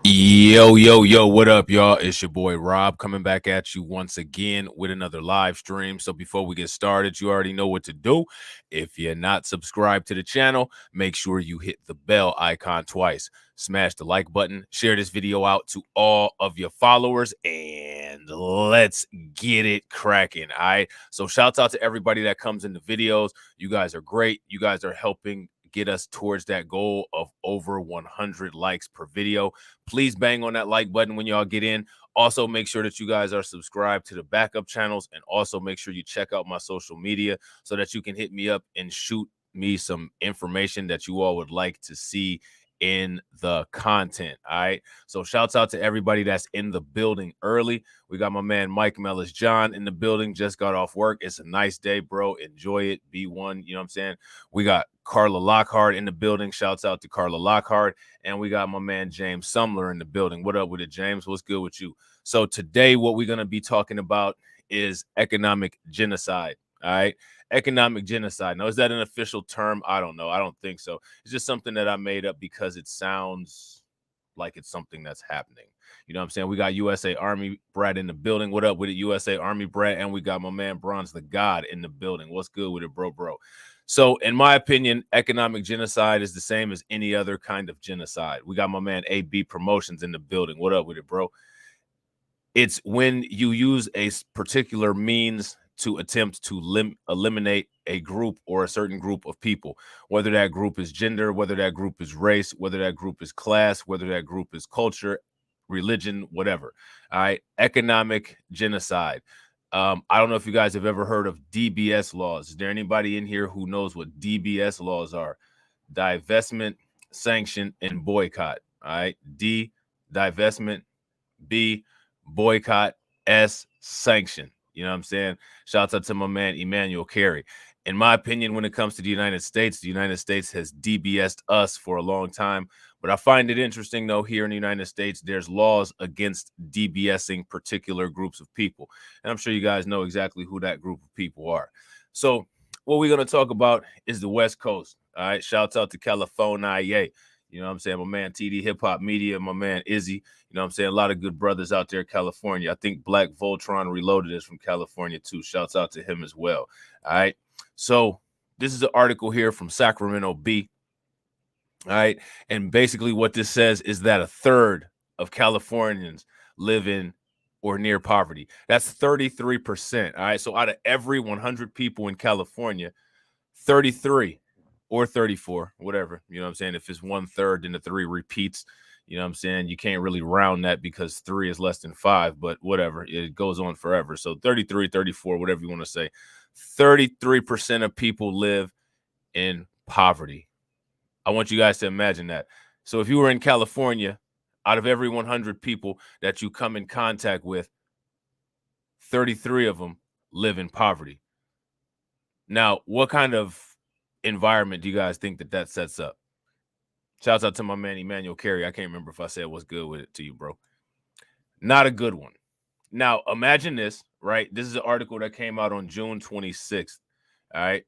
Yo, what up, y'all? It's your boy Rob coming back at you once again with another live stream. So before we get started, you already know what to do. If you're not subscribed to the channel, make sure you hit the bell icon twice. Smash the like button, share this video out to all of your followers, and let's get it cracking. All right. So shouts out to everybody that comes in the videos. You guys are great. You guys are helping get us towards that goal of over 100 likes per video. Please bang on that like button when y'all get in. Also, make sure that you guys are subscribed to the backup channels, and also make sure you check out my social media so that you can hit me up and shoot me some information that you all would like to see in the content. All right. So shouts out to everybody that's in the building early. We got my man Mike Mellis John in the building, just got off work. It's a nice day, bro. Enjoy it. Be one. You know what I'm saying? We got Carla Lockhart in the building. Shouts out to Carla Lockhart. And we got my man James Sumler in the building. What up with it, James? What's good with you? So today what we're going to be talking about is economic genocide. All right. Economic genocide. Now, is that an official term? I don't know. I don't think so. It's just something that I made up because it sounds like it's something that's happening. You know what I'm saying? We got USA Army Brad in the building. What up with it, USA Army Brad? And we got my man Bronze the God in the building. What's good with it, bro? So, in my opinion, economic genocide is the same as any other kind of genocide. We got my man AB Promotions in the building. What up with it, bro? It's when you use a particular means to attempt to eliminate a group or a certain group of people, whether that group is gender, whether that group is race, whether that group is class, whether that group is culture, religion, whatever. All right. Economic genocide. I don't know if you guys have ever heard of DBS laws. Is there anybody in here who knows what DBS laws are? Divestment, sanction, and boycott. All right. D, divestment. B, boycott. S, sanction. You know what I'm saying? Shouts out to my man Emmanuel Carey. In my opinion, when it comes to the United States has DBS'd us for a long time. But I find it interesting, though, here in the United States, there's laws against DBSing particular groups of people. And I'm sure you guys know exactly who that group of people are. So what we're going to talk about is the West Coast. All right. Shouts out to California. You know what I'm saying? My man TD Hip Hop Media, my man Izzy. You know what I'm saying? A lot of good brothers out there in California. I think Black Voltron Reloaded is from California too. Shouts out to him as well. All right. So this is an article here from Sacramento Bee. All right. And basically what this says is that a third of Californians live in or near poverty. That's 33%. All right. So out of every 100 people in California, 33 or 34, whatever, you know what I'm saying? If it's 1/3, then the 3 repeats, you know what I'm saying? You can't really round that because 3 is less than 5, but whatever, it goes on forever. So 33, 34, whatever you want to say, 33% of people live in poverty. I want you guys to imagine that. So if you were in California, out of every 100 people that you come in contact with, 33 of them live in poverty. Now, what kind of environment do you guys think that sets up? Shouts out to my man Emmanuel Carey. I can't remember if I said what's good with it to you, bro. Not a good one. Now, imagine this, right? This is an article that came out on June 26th. All right.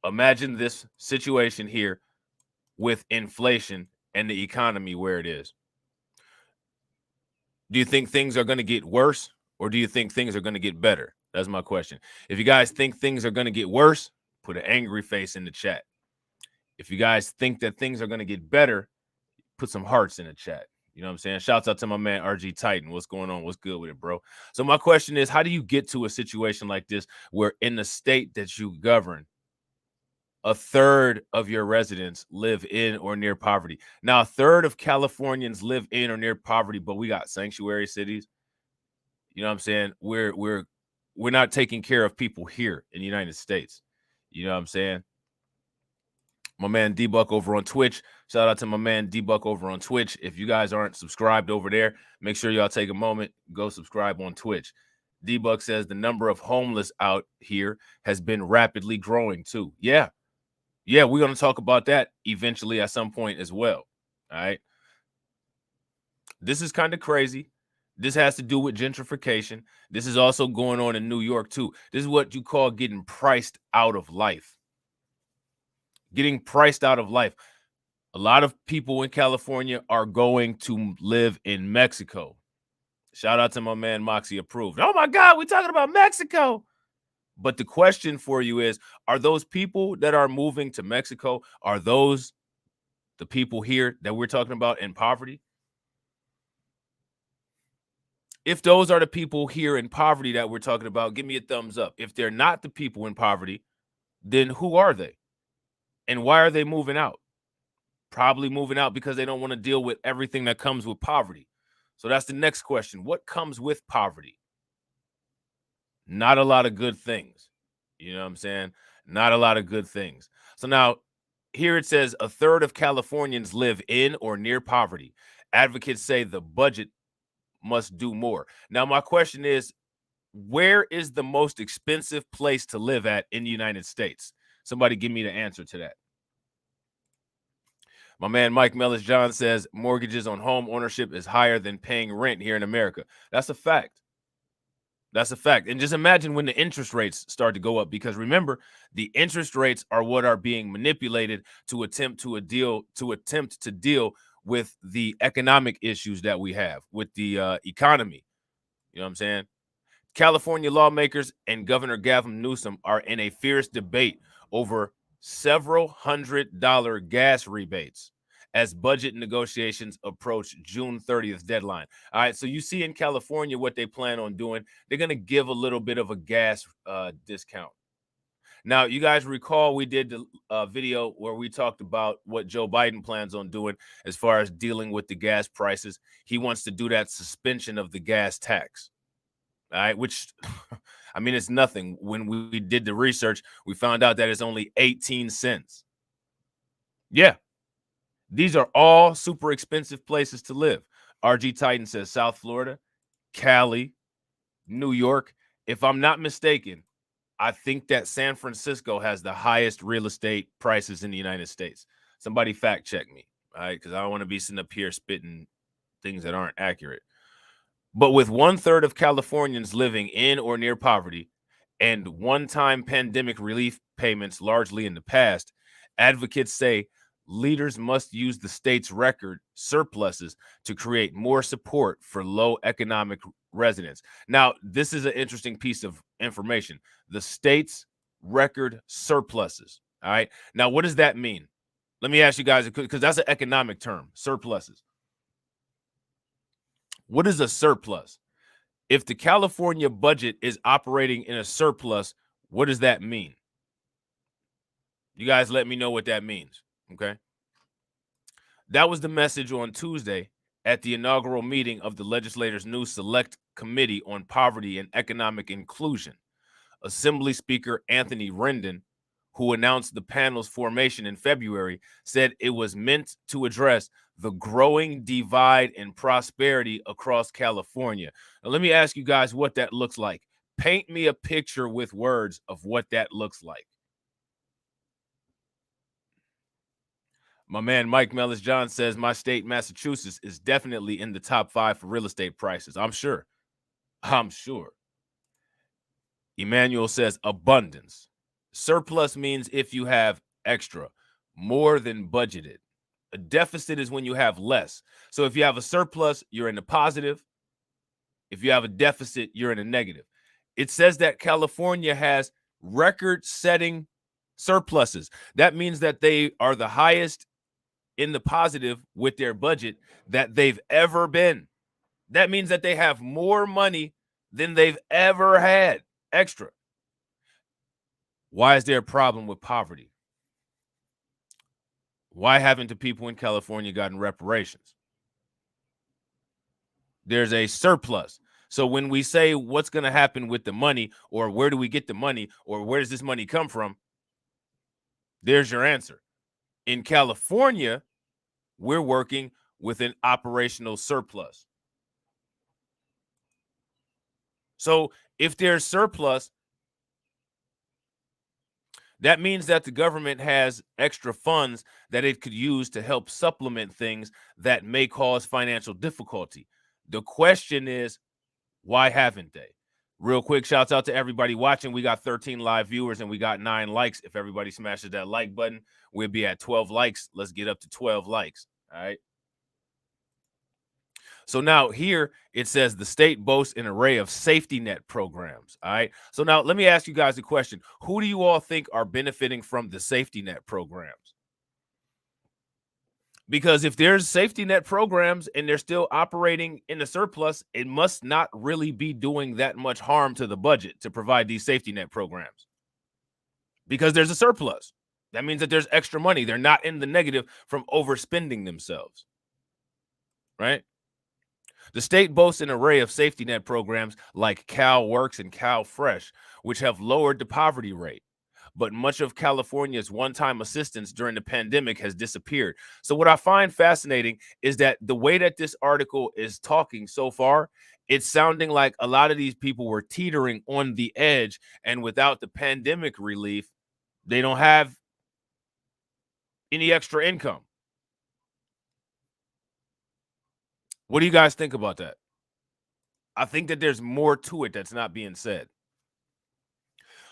Imagine this situation here with inflation and the economy where it is. Do you think things are going to get worse, or do you think things are going to get better? That's my question. If you guys think things are going to get worse, put an angry face in the chat. If you guys think that things are going to get better, put some hearts in the chat. You know what I'm saying? Shouts out to my man RG Titan. What's going on? What's good with it, bro? So my question is, how do you get to a situation like this where in the state that you govern, a third of your residents live in or near poverty? Now, a third of Californians live in or near poverty, but we got sanctuary cities. You know what I'm saying? We're not taking care of people here in the United States. You know what I'm saying? My man D-Buck over on Twitch. Shout out to my man D-Buck over on Twitch. If you guys aren't subscribed over there, make sure y'all take a moment, go subscribe on Twitch. D-Buck says the number of homeless out here has been rapidly growing too. Yeah, we're going to talk about that eventually at some point as well. All right. This is kind of crazy. This has to do with gentrification. This is also going on in New York too. This is what you call getting priced out of life. Getting priced out of life. A lot of people in California are going to live in Mexico. Shout out to my man Moxie Approved. Oh my God, we're talking about Mexico. But the question for you is, are those people that are moving to Mexico, are those the people here that we're talking about in poverty? If those are the people here in poverty that we're talking about, give me a thumbs up. If they're not the people in poverty, then who are they? And why are they moving out? Probably moving out because they don't want to deal with everything that comes with poverty. So that's the next question. What comes with poverty? Not a lot of good things. You know what I'm saying? Not a lot of good things. So now here it says a third of Californians live in or near poverty. Advocates say the budget must do more. Now, my question is, where is the most expensive place to live at in the United States? Somebody give me the answer to that. My man Mike Mellis John says mortgages on home ownership is higher than paying rent here in America. That's a fact. That's a fact. And just imagine when the interest rates start to go up, because remember, the interest rates are what are being manipulated to attempt to deal with the economic issues that we have with the economy. You know what I'm saying? California lawmakers and Governor Gavin Newsom are in a fierce debate over several $100 gas rebates as budget negotiations approach June 30th deadline. All right, so you see in California what they plan on doing. They're going to give a little bit of a gas discount. Now, you guys recall we did the video where we talked about what Joe Biden plans on doing as far as dealing with the gas prices. He wants to do that suspension of the gas tax. All right, which I mean, it's nothing. When we did the research, we found out that it's only 18 cents. Yeah, these are all super expensive places to live. RG Titan says South Florida, Cali, New York. If I'm not mistaken, I think that San Francisco has the highest real estate prices in the United States. Somebody fact check me, all right? Because I don't want to be sitting up here spitting things that aren't accurate. But with 1/3 of Californians living in or near poverty and one-time pandemic relief payments largely in the past, advocates say leaders must use the state's record surpluses to create more support for low economic residents. Now, this is an interesting piece of information. The state's record surpluses. All right. Now, what does that mean? Let me ask you guys, because that's an economic term, surpluses. What is a surplus? If the California budget is operating in a surplus, what does that mean? You guys let me know what that means, okay? That was the message on Tuesday at the inaugural meeting of the legislators' new Select Committee on Poverty and Economic Inclusion. Assembly Speaker Anthony Rendon, who announced the panel's formation in February, said it was meant to address the growing divide in prosperity across California. Now, let me ask you guys what that looks like. Paint me a picture with words of what that looks like. My man Mike Mellis John says my state, Massachusetts, is definitely in the top 5 for real estate prices. I'm sure. Emmanuel says abundance. Surplus means if you have extra, more than budgeted. A deficit is when you have less. So if you have a surplus, you're in the positive. If you have a deficit, you're in a negative. It says that California has record-setting surpluses. That means that they are the highest in the positive with their budget that they've ever been. That means that they have more money than they've ever had extra. Why is there a problem with poverty? Why haven't the people in California gotten reparations? There's a surplus. So when we say what's going to happen with the money, or where do we get the money, or where does this money come from? There's your answer. In California, we're working with an operational surplus. So if there's surplus, that means that the government has extra funds that it could use to help supplement things that may cause financial difficulty. The question is, why haven't they? Real quick, shouts out to everybody watching. We got 13 live viewers and we got 9 likes. If everybody smashes that like button, we'll be at 12 likes. Let's get up to 12 likes. All right. So now here it says the state boasts an array of safety net programs. All right. So now let me ask you guys a question. Who do you all think are benefiting from the safety net programs? Because if there's safety net programs and they're still operating in a surplus, it must not really be doing that much harm to the budget to provide these safety net programs. Because there's a surplus. That means that there's extra money. They're not in the negative from overspending themselves. Right? The state boasts an array of safety net programs like Cal Works and Cal Fresh, which have lowered the poverty rate. But much of California's one-time assistance during the pandemic has disappeared. So what I find fascinating is that the way that this article is talking so far, it's sounding like a lot of these people were teetering on the edge, and without the pandemic relief, they don't have any extra income. What do you guys think about that? I think that there's more to it that's not being said.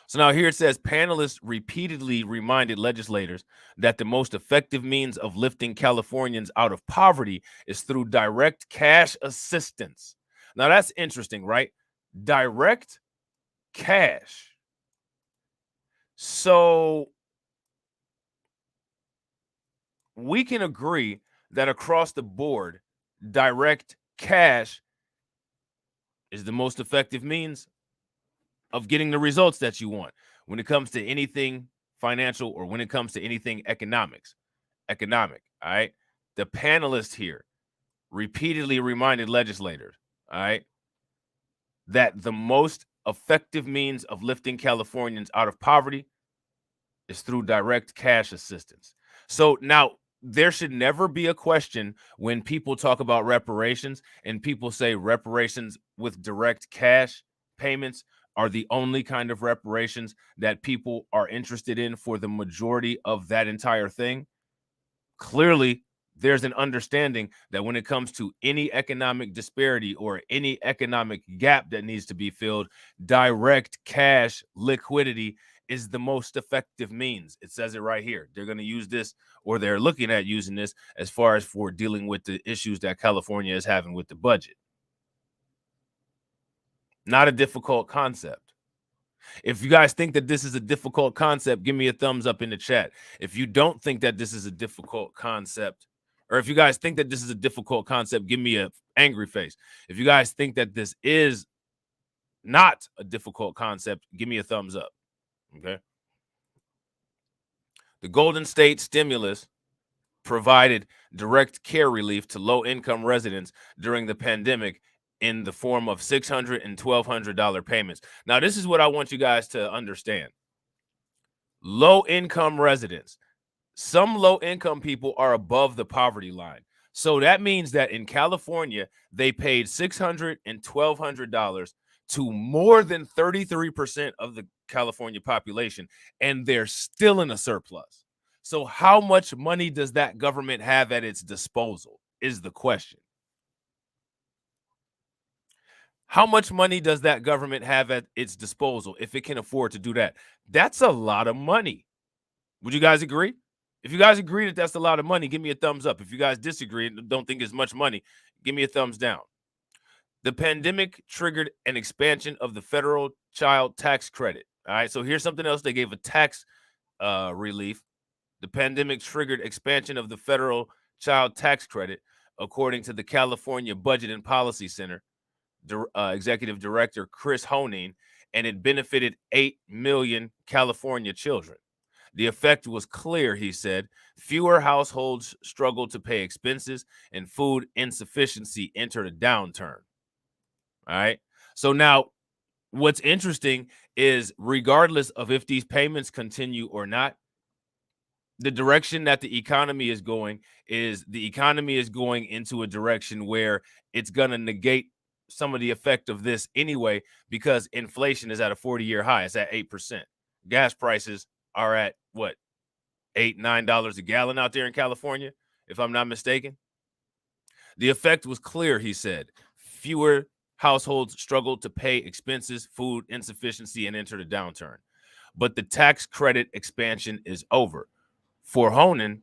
So now here it says panelists repeatedly reminded legislators that the most effective means of lifting Californians out of poverty is through direct cash assistance. Now that's interesting, right? Direct cash. So we can agree that across the board, direct cash is the most effective means of getting the results that you want when it comes to anything financial or when it comes to anything economic. All right. The panelists here repeatedly reminded legislators, all right, that the most effective means of lifting Californians out of poverty is through direct cash assistance. So now there should never be a question when people talk about reparations and people say reparations with direct cash payments are the only kind of reparations that people are interested in for the majority of that entire thing. Clearly, there's an understanding that when it comes to any economic disparity or any economic gap that needs to be filled, direct cash liquidity is the most effective means. It says it right here. They're going to use this, or they're looking at using this as far as for dealing with the issues that California is having with the budget. Not a difficult concept. If you guys think that this is a difficult concept, give me a thumbs up in the chat. If you don't think that this is a difficult concept, or if you guys think that this is a difficult concept, give me an angry face. If you guys think that this is not a difficult concept, give me a thumbs up. Okay. The Golden State stimulus provided direct care relief to low-income residents during the pandemic in the form of $600 and $1,200 payments. Now, this is what I want you guys to understand. Low-income residents. Some low-income people are above the poverty line. So that means that in California, they paid $600 and $1,200 to more than 33% of the California population, and they're still in a surplus. So how much money does that government have at its disposal is the question. How much money does that government have at its disposal if it can afford to do that? That's a lot of money. Would you guys agree? If you guys agree that that's a lot of money, give me a thumbs up. If you guys disagree and don't think it's much money, give me a thumbs down. The pandemic triggered an expansion of the federal child tax credit. All right, so here's something else. They gave a tax relief. The pandemic triggered expansion of the federal child tax credit, according to the California Budget and Policy Center executive director Chris Honing, and it benefited 8 million California children. The effect was clear, he said. Fewer households struggled to pay expenses, and food insufficiency entered a downturn. All right. So now what's interesting is regardless of if these payments continue or not, the direction that the economy is going into a direction where it's going to negate some of the effect of this anyway, because inflation is at a 40-year high. It's at 8%. Gas prices are at what, $8-9 a gallon out there in California, if I'm not mistaken. The effect was clear, he said. Fewer Households struggled to pay expenses, food insufficiency, and entered a downturn. But the tax credit expansion is over. For Honan,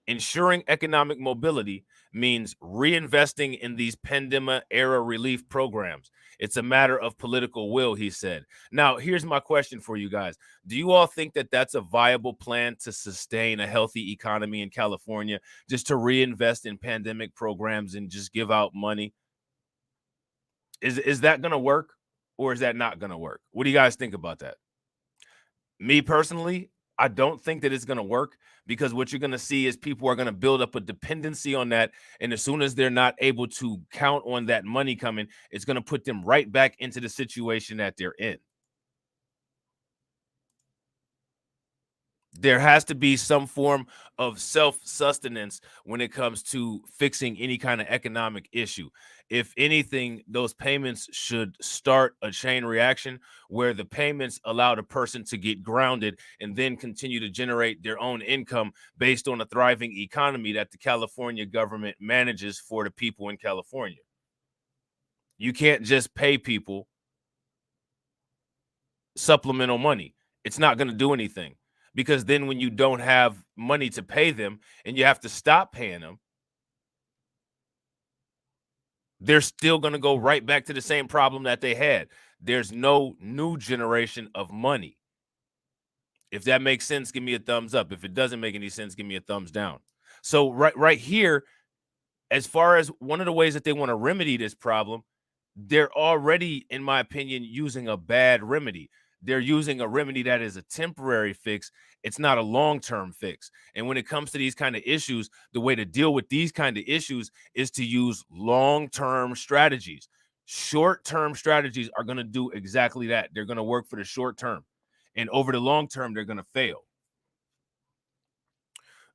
ensuring economic mobility means reinvesting in these pandemic era relief programs. It's a matter of political will, he said. Now, here's my question for you guys. Do you all think that that's a viable plan to sustain a healthy economy in California, just to reinvest in pandemic programs and just give out money? Is that going to work, or is that not going to work? What do you guys think about that? Me personally, I don't think that it's going to work, because what you're going to see is people are going to build up a dependency on that. And as soon as they're not able to count on that money coming, it's going to put them right back into the situation that they're in. There has to be some form of self-sustenance when it comes to fixing any kind of economic issue. If anything, those payments should start a chain reaction where the payments allow the person to get grounded and then continue to generate their own income based on a thriving economy that the California government manages for the people in California. You can't just pay people supplemental money. It's not going to do anything, because then when you don't have money to pay them and you have to stop paying them, they're still going to go right back to the same problem that they had. There's no new generation of money. If that makes sense, give me a thumbs up. If it doesn't make any sense, give me a thumbs down. So right here, as far as one of the ways that they want to remedy this problem, they're already, in my opinion, using a bad remedy. They're using a remedy that is a temporary fix. It's not a long-term fix. And when it comes to these kind of issues, the way to deal with these kind of issues is to use long-term strategies. Short-term strategies are going to do exactly that. They're going to work for the short term. And over the long term, they're going to fail.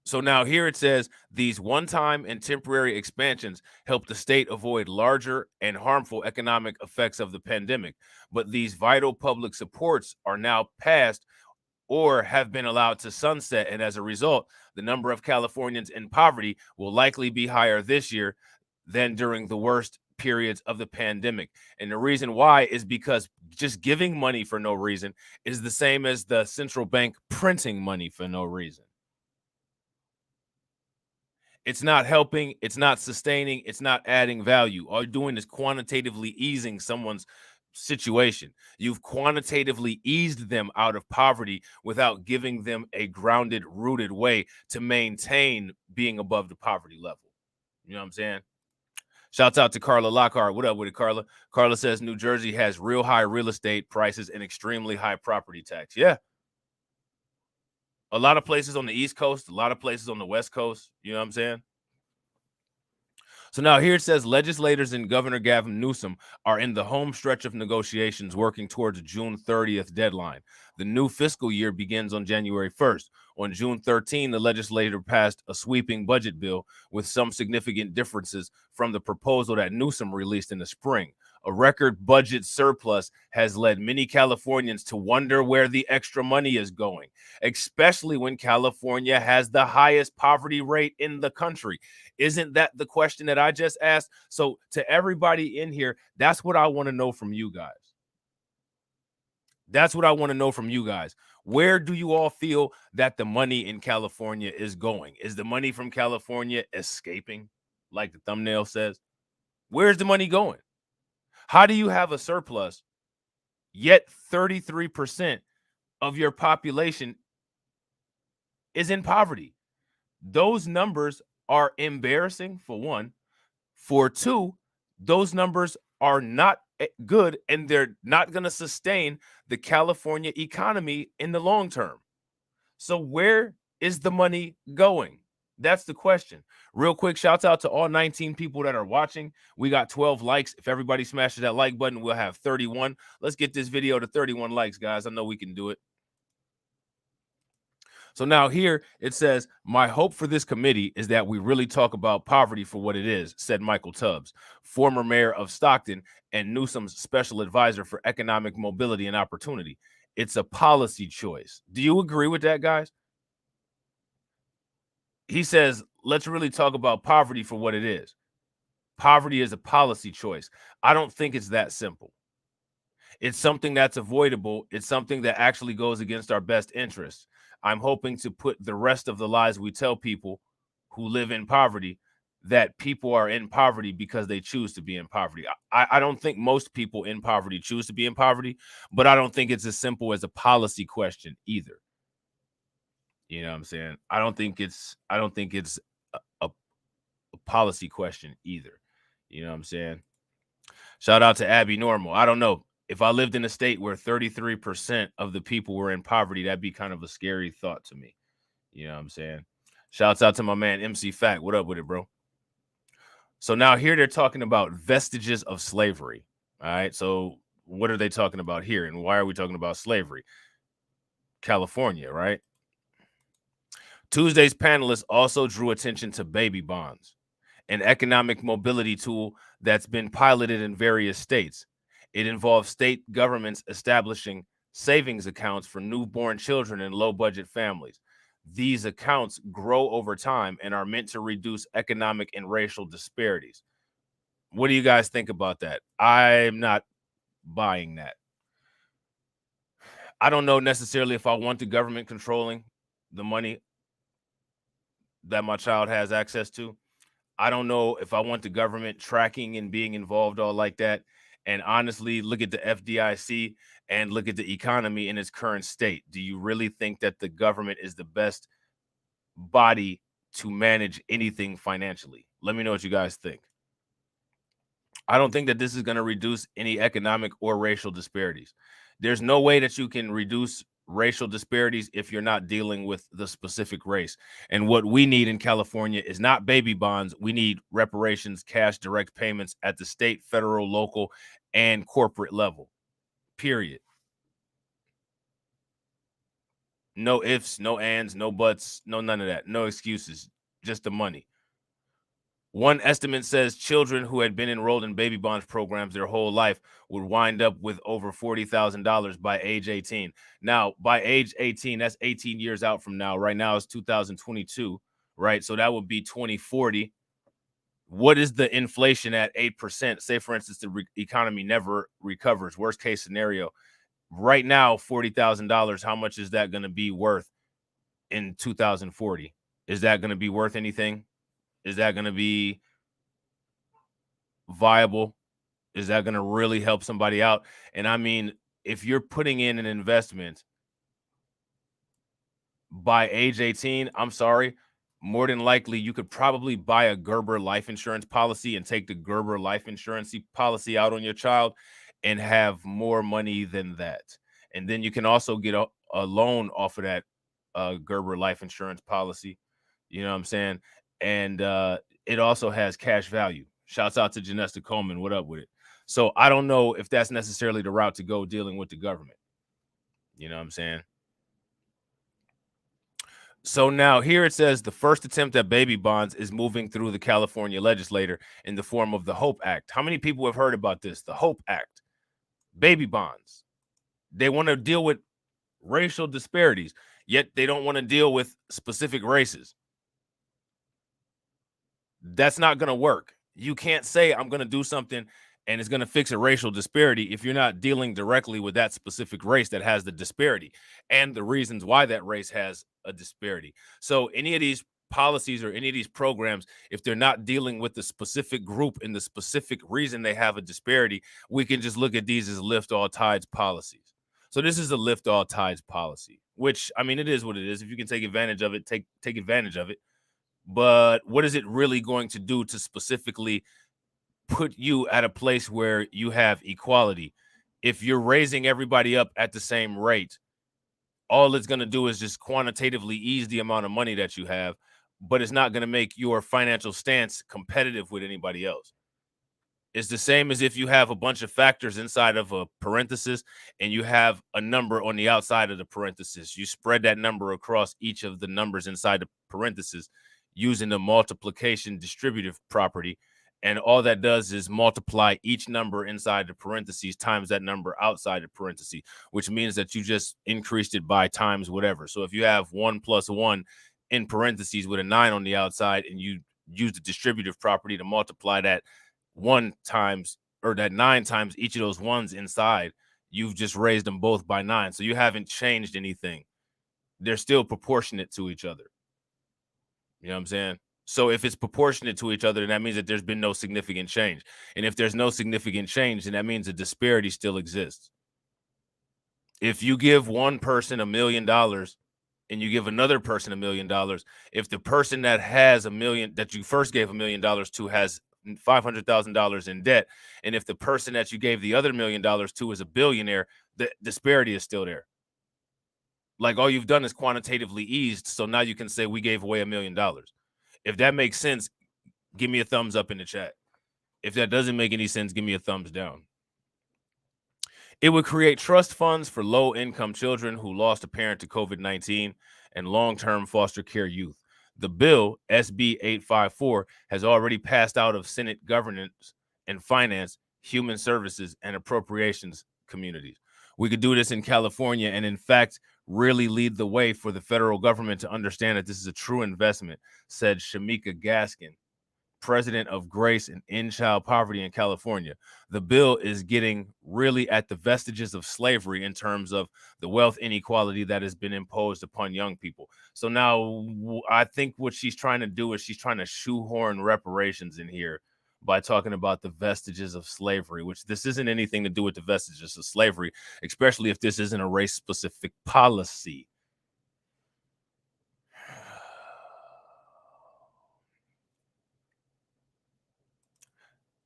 So now here it says these one-time and temporary expansions help the state avoid larger and harmful economic effects of the pandemic. But these vital public supports are now passed or have been allowed to sunset. And as a result, the number of Californians in poverty will likely be higher this year than during the worst periods of the pandemic. And the reason why is because just giving money for no reason is the same as the central bank printing money for no reason. It's not helping, it's not sustaining, it's not adding value. All you're doing is quantitatively easing someone's situation. You've quantitatively eased them out of poverty without giving them a grounded, rooted way to maintain being above the poverty level. You know what I'm saying? Shouts out to Carla Lockhart. What up with it, Carla? Carla says New Jersey has real high real estate prices and extremely high property tax. Yeah. A lot of places on the East Coast, a lot of places on the West Coast. You know what I'm saying? So now here it says legislators and Governor Gavin Newsom are in the home stretch of negotiations working towards a June 30th deadline. The new fiscal year begins on January 1st. On June 13, the legislature passed a sweeping budget bill with some significant differences from the proposal that Newsom released in the spring. A record budget surplus has led many Californians to wonder where the extra money is going, especially when California has the highest poverty rate in the country. Isn't that the question that I just asked? So to everybody in here, that's what I want to know from you guys. That's what I want to know from you guys. Where do you all feel that the money in California is going? Is the money from California escaping, like the thumbnail says? Where's the money going? How do you have a surplus, yet 33% of your population is in poverty? Those numbers are embarrassing, for one. For two, those numbers are not good, and they're not going to sustain the California economy in the long term. So where is the money going? That's the question. Real quick, shouts out to all 19 people that are watching. We got 12 likes. If everybody smashes that like button, we'll have 31. Let's get this video to 31 likes, guys. I know we can do it. So now here it says, my hope for this committee is that we really talk about poverty for what it is, said Michael Tubbs, former mayor of Stockton and Newsom's special advisor for economic mobility and opportunity. It's a policy choice. Do you agree with that, guys? He says, let's really talk about poverty for what it is. Poverty is a policy choice. I don't think it's that simple. It's something that's avoidable. It's something that actually goes against our best interests. I'm hoping to put the rest of the lies we tell people who live in poverty, that people are in poverty because they choose to be in poverty. I don't think most people in poverty choose to be in poverty, but I don't think it's as simple as a policy question either. You know what I'm saying? I don't think it's a policy question either. You know what I'm saying? Shout out to Abby Normal. I don't know. If I lived in a state where 33% of the people were in poverty, that'd be kind of a scary thought to me. You know what I'm saying? Shouts out to my man MC Fact. What up with it, bro? So now here they're talking about vestiges of slavery. All right. So what are they talking about here? And why are we talking about slavery? California, right? Tuesday's panelists also drew attention to baby bonds, an economic mobility tool that's been piloted in various states. It involves state governments establishing savings accounts for newborn children in low budget families. These accounts grow over time and are meant to reduce economic and racial disparities. What do you guys think about that? I'm not buying that. I don't know necessarily if I want the government controlling the money that my child has access to. I don't know if I want the government tracking and being involved all like that. And honestly, look at the FDIC and look at the economy in its current state. Do you really think that the government is the best body to manage anything financially? Let me know what you guys think. I don't think that this is going to reduce any economic or racial disparities. There's no way that you can reduce racial disparities if you're not dealing with the specific race. And what we need in California is not baby bonds. We need reparations, cash, direct payments at the state, federal, local, and corporate level. Period. No ifs, no ands, no buts, no none of that. No excuses. Just the money. One estimate says children who had been enrolled in baby bonds programs their whole life would wind up with over $40,000 by age 18. Now, by age 18, that's 18 years out from now. Right now it's 2022, right? So that would be 2040. What is the inflation at 8%? Say, for instance, the economy never recovers. Worst case scenario. Right now, $40,000. How much is that going to be worth in 2040? Is that going to be worth anything? Is that going to be viable? Is that going to really help somebody out? And I mean, if you're putting in an investment by age 18, I'm sorry, more than likely you could probably buy a Gerber life insurance policy and take the Gerber life insurance policy out on your child and have more money than that. And then you can also get a loan off of that Gerber life insurance policy. You know what I'm saying? And it also has cash value. Shouts out to Janesta Coleman. What up with it? So I don't know if that's necessarily the route to go dealing with the government. You know what I'm saying? So now here it says the first attempt at baby bonds is moving through the California legislature in the form of the HOPE Act. How many people have heard about this? The HOPE Act. Baby bonds. They want to deal with racial disparities, yet they don't want to deal with specific races. That's not going to work. You can't say I'm going to do something and it's going to fix a racial disparity if you're not dealing directly with that specific race that has the disparity and the reasons why that race has a disparity. So any of these policies or any of these programs, if they're not dealing with the specific group and the specific reason they have a disparity, we can just look at these as lift all tides policies. So this is a lift all tides policy, which I mean, it is what it is. If you can take advantage of it, take advantage of it. But what is it really going to do to specifically put you at a place where you have equality? If you're raising everybody up at the same rate, all it's going to do is just quantitatively ease the amount of money that you have, but it's not going to make your financial stance competitive with anybody else. It's the same as if you have a bunch of factors inside of a parenthesis and you have a number on the outside of the parenthesis. You spread that number across each of the numbers inside the parenthesis using the multiplication distributive property. And all that does is multiply each number inside the parentheses times that number outside the parentheses, which means that you just increased it by times whatever. So if you have 1 plus 1 in parentheses with a 9 on the outside and you use the distributive property to multiply that one times, or that 9 times each of those ones inside, you've just raised them both by 9. So you haven't changed anything. They're still proportionate to each other. You know what I'm saying? So if it's proportionate to each other, then that means that there's been no significant change. And if there's no significant change, then that means a disparity still exists. If you give one person $1,000,000 and you give another person $1,000,000, if the person that has a million that you first gave $1,000,000 to has $500,000 in debt, and if the person that you gave the other $1,000,000 to is a billionaire, the disparity is still there. Like, all you've done is quantitatively eased, so now you can say we gave away $1,000,000. If that makes sense, give me a thumbs up in the chat. If that doesn't make any sense, give me a thumbs down. It would create trust funds for low-income children who lost a parent to COVID-19 and long-term foster care youth. The bill, SB 854, has already passed out of Senate Governance and Finance, Human Services, and Appropriations communities. We could do this in California and, in fact, really lead the way for the federal government to understand that this is a true investment, said Shamika Gaskin, president of Grace and End Child Poverty in California. The bill is getting really at the vestiges of slavery in terms of the wealth inequality that has been imposed upon young people. So now I think what she's trying to do is she's trying to shoehorn reparations in here by talking about the vestiges of slavery, which this isn't anything to do with the vestiges of slavery, especially if this isn't a race-specific policy.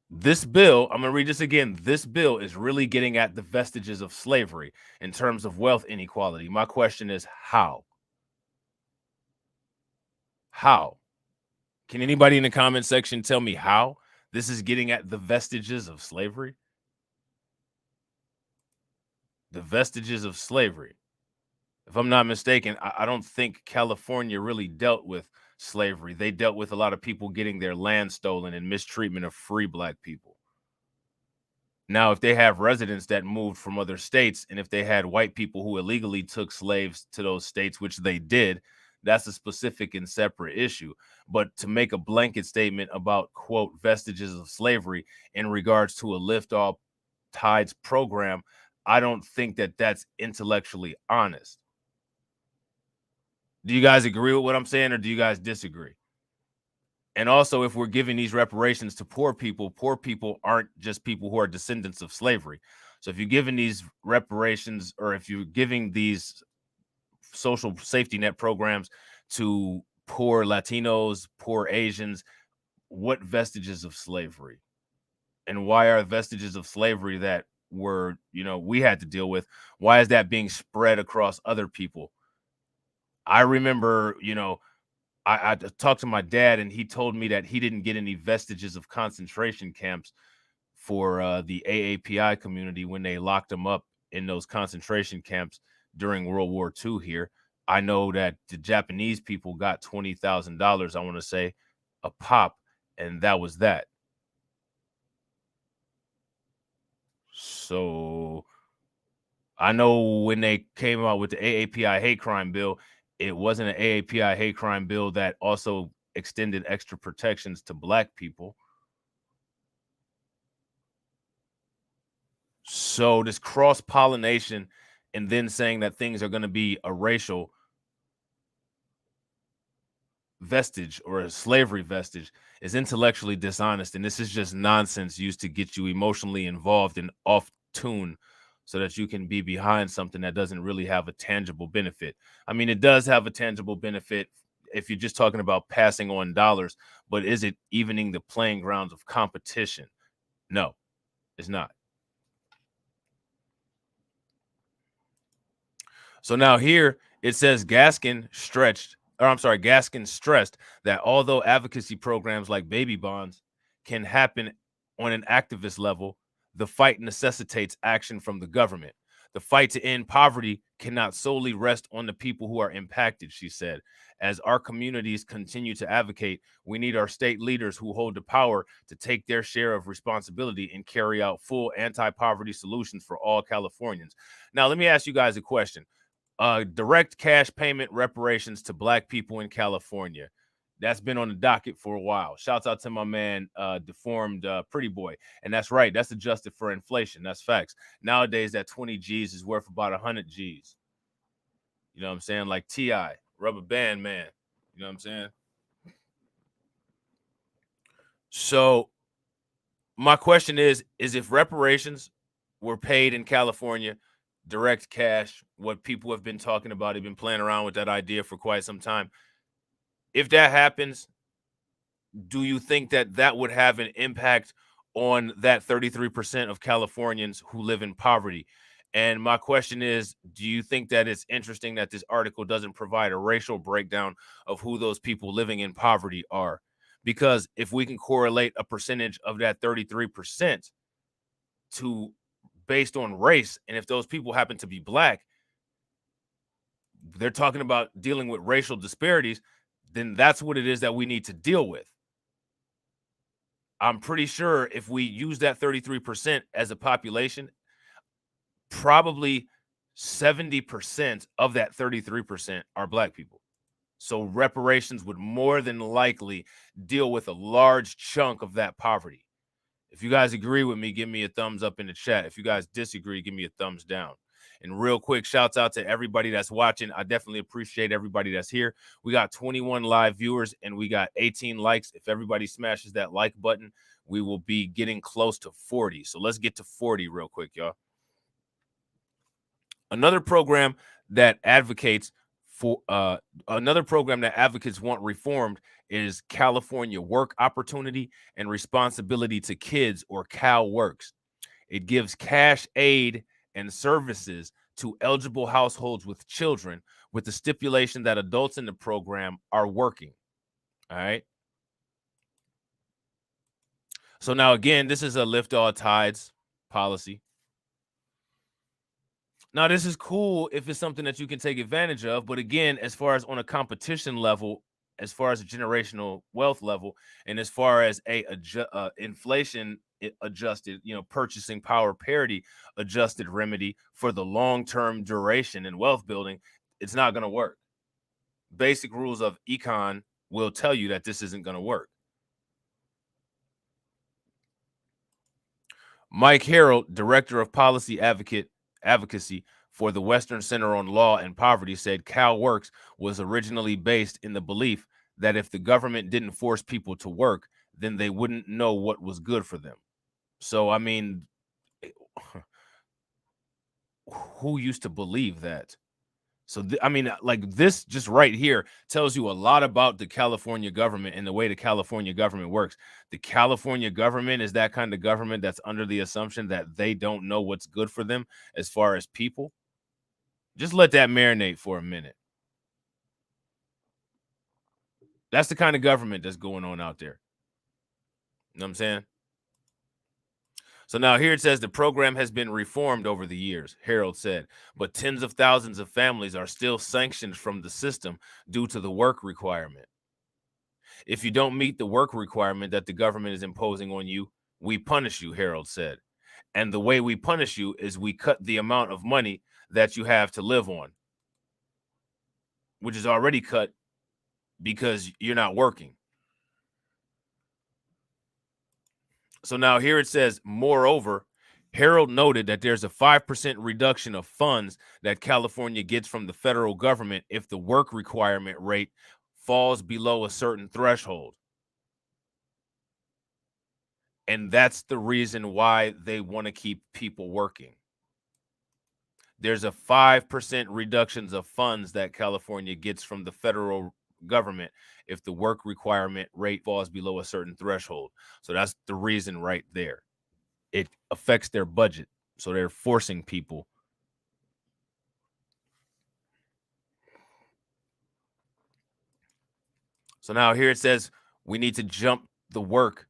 This bill, I'm going to read this again. This bill is really getting at the vestiges of slavery in terms of wealth inequality. My question is how? How? Can anybody in the comment section tell me how this is getting at the vestiges of slavery? The vestiges of slavery. If I'm not mistaken, I don't think California really dealt with slavery. They dealt with a lot of people getting their land stolen and mistreatment of free Black people. Now, if they have residents that moved from other states, and if they had white people who illegally took slaves to those states, which they did, that's a specific and separate issue. But to make a blanket statement about, quote, vestiges of slavery in regards to a lift all tides program, I don't think that that's intellectually honest. Do you guys agree with what I'm saying, or do you guys disagree? And also, if we're giving these reparations to poor people aren't just people who are descendants of slavery. So if you're giving these reparations, or if you're giving these social safety net programs to poor Latinos, poor Asians, what vestiges of slavery? And why are vestiges of slavery that we had to deal with, why is that being spread across other people? I remember, I talked to my dad, and he told me that he didn't get any vestiges of concentration camps for the AAPI community when they locked them up in those concentration camps during World War II here. I know that the Japanese people got $20,000, I want to say, a pop, and that was that. So I know when they came out with the AAPI hate crime bill, it wasn't an AAPI hate crime bill that also extended extra protections to Black people. So this cross-pollination and then saying that things are going to be a racial vestige or a slavery vestige is intellectually dishonest. And this is just nonsense used to get you emotionally involved and off tune so that you can be behind something that doesn't really have a tangible benefit. I mean, it does have a tangible benefit if you're just talking about passing on dollars, but is it evening the playing grounds of competition? No, it's not. So now here it says Gaskin stressed that although advocacy programs like baby bonds can happen on an activist level, the fight necessitates action from the government. The fight to end poverty cannot solely rest on the people who are impacted, she said. As our communities continue to advocate, we need our state leaders who hold the power to take their share of responsibility and carry out full anti-poverty solutions for all Californians. Now, let me ask you guys a question. Direct cash payment reparations to Black people in California. That's been on the docket for a while. Shouts out to my man, Deformed Pretty Boy. And that's right. That's adjusted for inflation. That's facts. Nowadays, that 20 G's is worth about 100 G's. You know what I'm saying? Like T.I., Rubber Band Man. You know what I'm saying? So my question is if reparations were paid in California, direct cash, what people have been talking about, have been playing around with that idea for quite some time. If that happens, do you think that that would have an impact on that 33% of Californians who live in poverty? And my question is, do you think that it's interesting that this article doesn't provide a racial breakdown of who those people living in poverty are? Because if we can correlate a percentage of that 33% to based on race, and if those people happen to be black, they're talking about dealing with racial disparities, then that's what it is that we need to deal with. I'm pretty sure if we use that 33% as a population, probably 70% of that 33% are black people. So reparations would more than likely deal with a large chunk of that poverty. If you guys agree with me, give me a thumbs up in the chat. If you guys disagree, give me a thumbs down. And real quick, shouts out to everybody that's watching. I definitely appreciate everybody that's here. We got 21 live viewers and we got 18 likes. If everybody smashes that like button, we will be getting close to 40. So let's get to 40 real quick, y'all. Another program that advocates want reformed is California Work Opportunity and Responsibility to Kids, or CalWorks. It gives cash aid and services to eligible households with children, with the stipulation that adults in the program are working. All right. So now, again, this is a lift all tides policy. Now, this is cool if it's something that you can take advantage of. But again, as far as on a competition level, as far as a generational wealth level, and as far as a inflation adjusted, purchasing power parity adjusted remedy for the long-term duration and wealth building, it's not going to work. Basic rules of econ will tell you that this isn't going to work. Mike Harold, director of policy advocacy for the Western Center on Law and Poverty, said CalWorks was originally based in the belief that if the government didn't force people to work, then they wouldn't know what was good for them. So, I mean, who used to believe that? So, like this just right here tells you a lot about the California government and the way the California government works. The California government is that kind of government that's under the assumption that they don't know what's good for them as far as people. Just let that marinate for a minute. That's the kind of government that's going on out there. You know what I'm saying? So now here it says the program has been reformed over the years, Harold said, but tens of thousands of families are still sanctioned from the system due to the work requirement. If you don't meet the work requirement that the government is imposing on you, we punish you, Harold said. And the way we punish you is we cut the amount of money that you have to live on, which is already cut because you're not working. So now here it says, moreover, Harold noted that there's a 5% reduction of funds that California gets from the federal government if the work requirement rate falls below a certain threshold. And that's the reason why they want to keep people working. There's a 5% reductions of funds that California gets from the federal government if the work requirement rate falls below a certain threshold. So that's the reason right there. It affects their budget. So they're forcing people. So now here it says we need to jump the work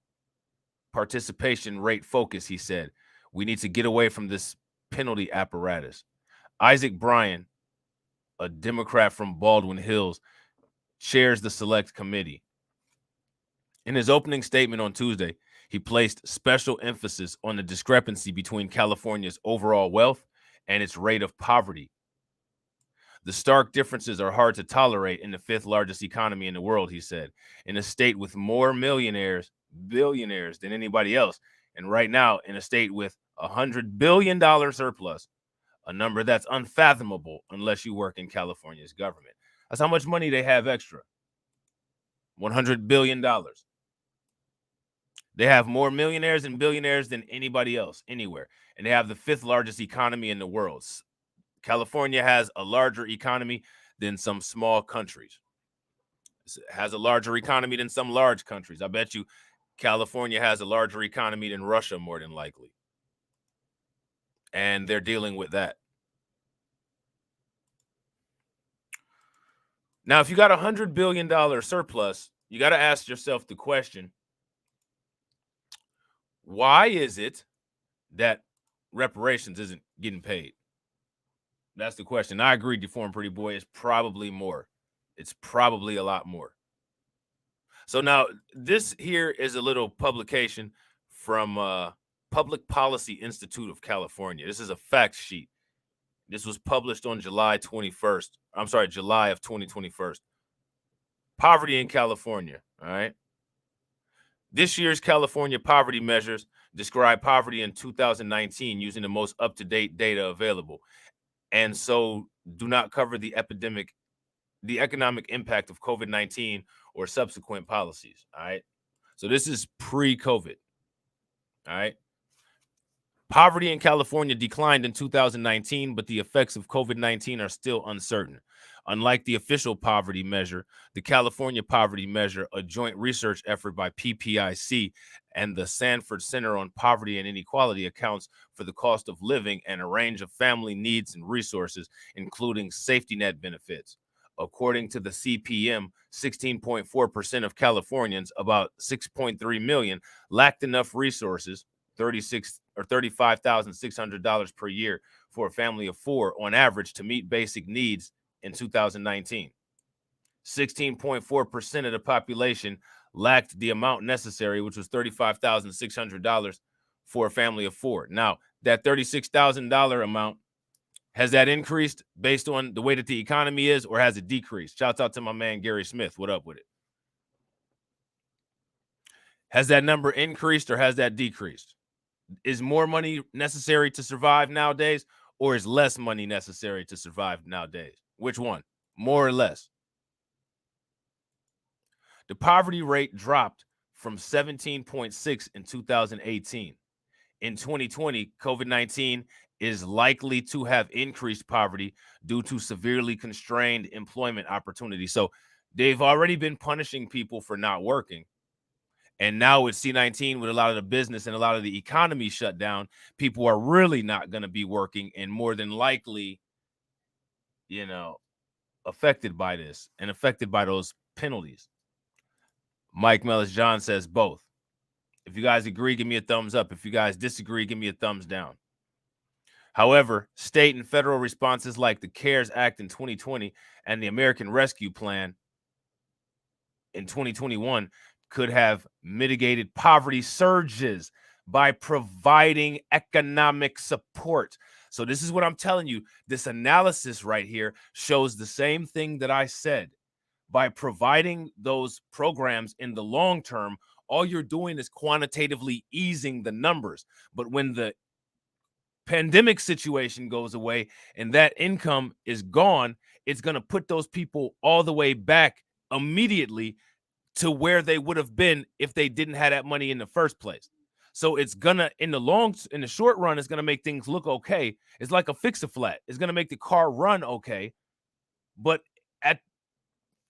participation rate focus, he said. We need to get away from this penalty apparatus. Isaac Bryan, a Democrat from Baldwin Hills, chairs the select committee. In his opening statement on Tuesday, he placed special emphasis on the discrepancy between California's overall wealth and its rate of poverty. The stark differences are hard to tolerate in the fifth largest economy in the world, he said, in a state with more billionaires than anybody else. And right now, in a state with $100 billion surplus, a number that's unfathomable unless you work in California's government. That's how much money they have extra. $100 billion. They have more millionaires and billionaires than anybody else anywhere. And they have the fifth largest economy in the world. California has a larger economy than some small countries. It has a larger economy than some large countries. I bet you California has a larger economy than Russia, more than likely. And they're dealing with that. Now, if you got $100 billion surplus, you got to ask yourself the question, why is it that reparations isn't getting paid? That's the question. I agree, Deformed Pretty Boy. It's probably more. It's probably a lot more. So now this here is a little publication from Public Policy Institute of California. This is a fact sheet. This was published on July of 2021. Poverty in California, all right? This year's California poverty measures describe poverty in 2019 using the most up-to-date data available, and so do not cover the economic impact of COVID-19 or subsequent policies, all right? So this is pre-COVID, all right? Poverty in California declined in 2019, but the effects of COVID-19 are still uncertain. Unlike the official poverty measure, the California Poverty Measure, a joint research effort by PPIC and the Sanford Center on Poverty and Inequality, accounts for the cost of living and a range of family needs and resources, including safety net benefits. According to the CPM, 16.4% of Californians, about 6.3 million, lacked enough resources, $35,600 per year for a family of four on average, to meet basic needs in 2019. 16.4% of the population lacked the amount necessary, which was $35,600 for a family of four. Now, that $36,000 amount, has that increased based on the way that the economy is, or has it decreased? Shouts out to my man, Gary Smith. What up with it? Has that number increased or has that decreased? Is more money necessary to survive nowadays, or is less money necessary to survive nowadays? Which one? More or less? The poverty rate dropped from 17.6 in 2018. In 2020, COVID-19 is likely to have increased poverty due to severely constrained employment opportunities. So they've already been punishing people for not working. And now with C-19, with a lot of the business and a lot of the economy shut down, people are really not going to be working and more than likely, affected by this and affected by those penalties. Mike Mellis John says both. If you guys agree, give me a thumbs up. If you guys disagree, give me a thumbs down. However, state and federal responses like the CARES Act in 2020 and the American Rescue Plan in 2021 could have mitigated poverty surges by providing economic support. So this is what I'm telling you. This analysis right here shows the same thing that I said. By providing those programs in the long term, all you're doing is quantitatively easing the numbers. But when the pandemic situation goes away and that income is gone, it's going to put those people all the way back immediately to where they would have been if they didn't have that money in the first place. So it's gonna, in the short run, it's gonna make things look okay. It's like a fix-a-flat. It's gonna make the car run okay. But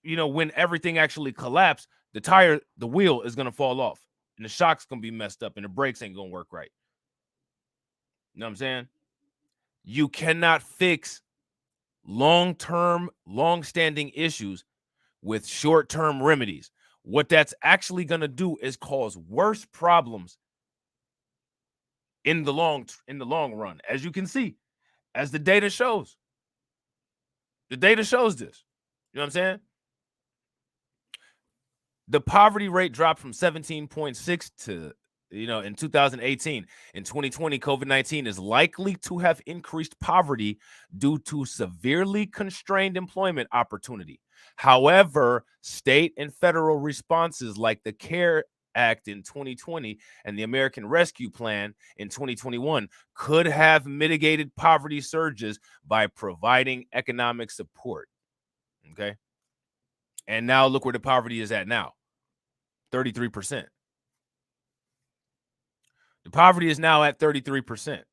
when everything actually collapses, the wheel is gonna fall off, and the shock's gonna be messed up, and the brakes ain't gonna work right. You know what I'm saying? You cannot fix long-term, long-standing issues with short-term remedies. What that's actually going to do is cause worse problems in the long run, as you can see, as the data shows. The data shows this. You know what I'm saying? The poverty rate dropped from 17.6 to In 2018, in 2020, COVID-19 is likely to have increased poverty due to severely constrained employment opportunity. However, state and federal responses like the CARE Act in 2020 and the American Rescue Plan in 2021 could have mitigated poverty surges by providing economic support. Okay. And now look where the poverty is at now, 33%. The poverty is now at 33%.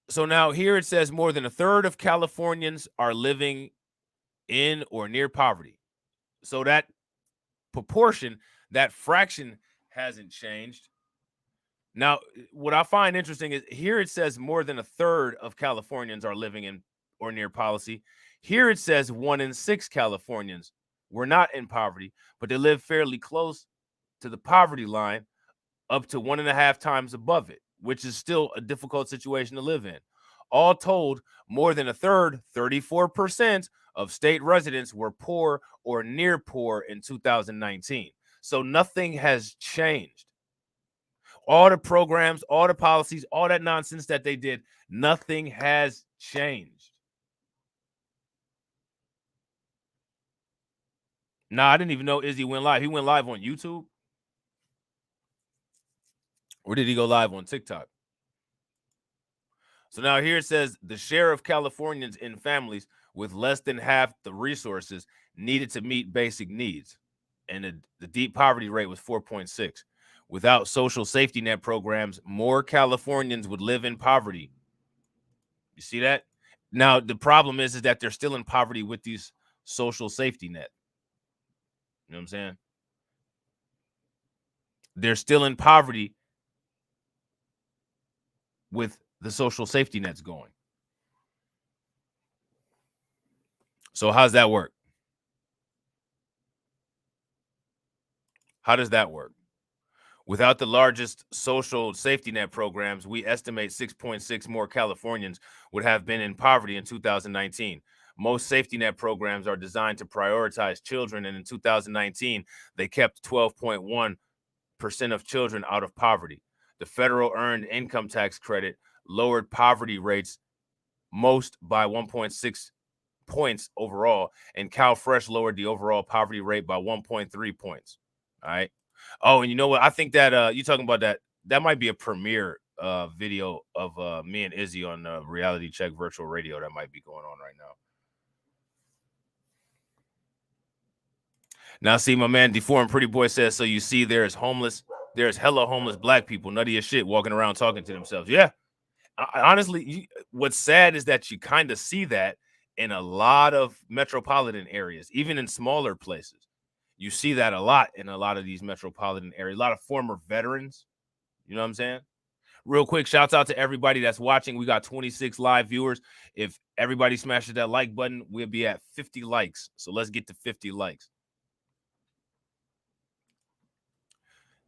So now here it says more than a third of Californians are living in or near poverty. So that proportion, that fraction hasn't changed. Now, what I find interesting is here it says more than a third of Californians are living in or near poverty. Here it says 1 in 6 Californians were not in poverty, but they live fairly close to the poverty line, up to 1.5 times above it, which is still a difficult situation to live in. All told, more than a third, 34% of state residents were poor or near poor in 2019. So nothing has changed. All the programs, all the policies, all that nonsense that they did, nothing has changed. Nah, I didn't even know Izzy went live. He went live on YouTube? Or did he go live on TikTok? So now here it says the share of Californians in families with less than half the resources needed to meet basic needs. And the deep poverty rate was 4.6. Without social safety net programs, more Californians would live in poverty. You see that? Now, the problem is that they're still in poverty with these social safety net. You know what I'm saying? They're still in poverty with the social safety nets going. So how's that work? How does that work? Without the largest social safety net programs, we estimate 6.6 more Californians would have been in poverty in 2019. Most safety net programs are designed to prioritize children, and in 2019, they kept 12.1% of children out of poverty. The federal earned income tax credit lowered poverty rates most by 1.6 points overall, and CalFresh lowered the overall poverty rate by 1.3 points. All right. Oh, and you know what? I think that you talking about that might be a premiere video of me and Izzy on Reality Check Virtual Radio that might be going on right now. Now, see, my man Deformed Pretty Boy says, so you see there's hella homeless black people, nutty as shit, walking around talking to themselves. Yeah. Honestly, what's sad is that you kind of see that in a lot of metropolitan areas, even in smaller places. You see that a lot in a lot of these metropolitan areas. A lot of former veterans. You know what I'm saying? Real quick, shouts out to everybody that's watching. We got 26 live viewers. If everybody smashes that like button, we'll be at 50 likes. So let's get to 50 likes.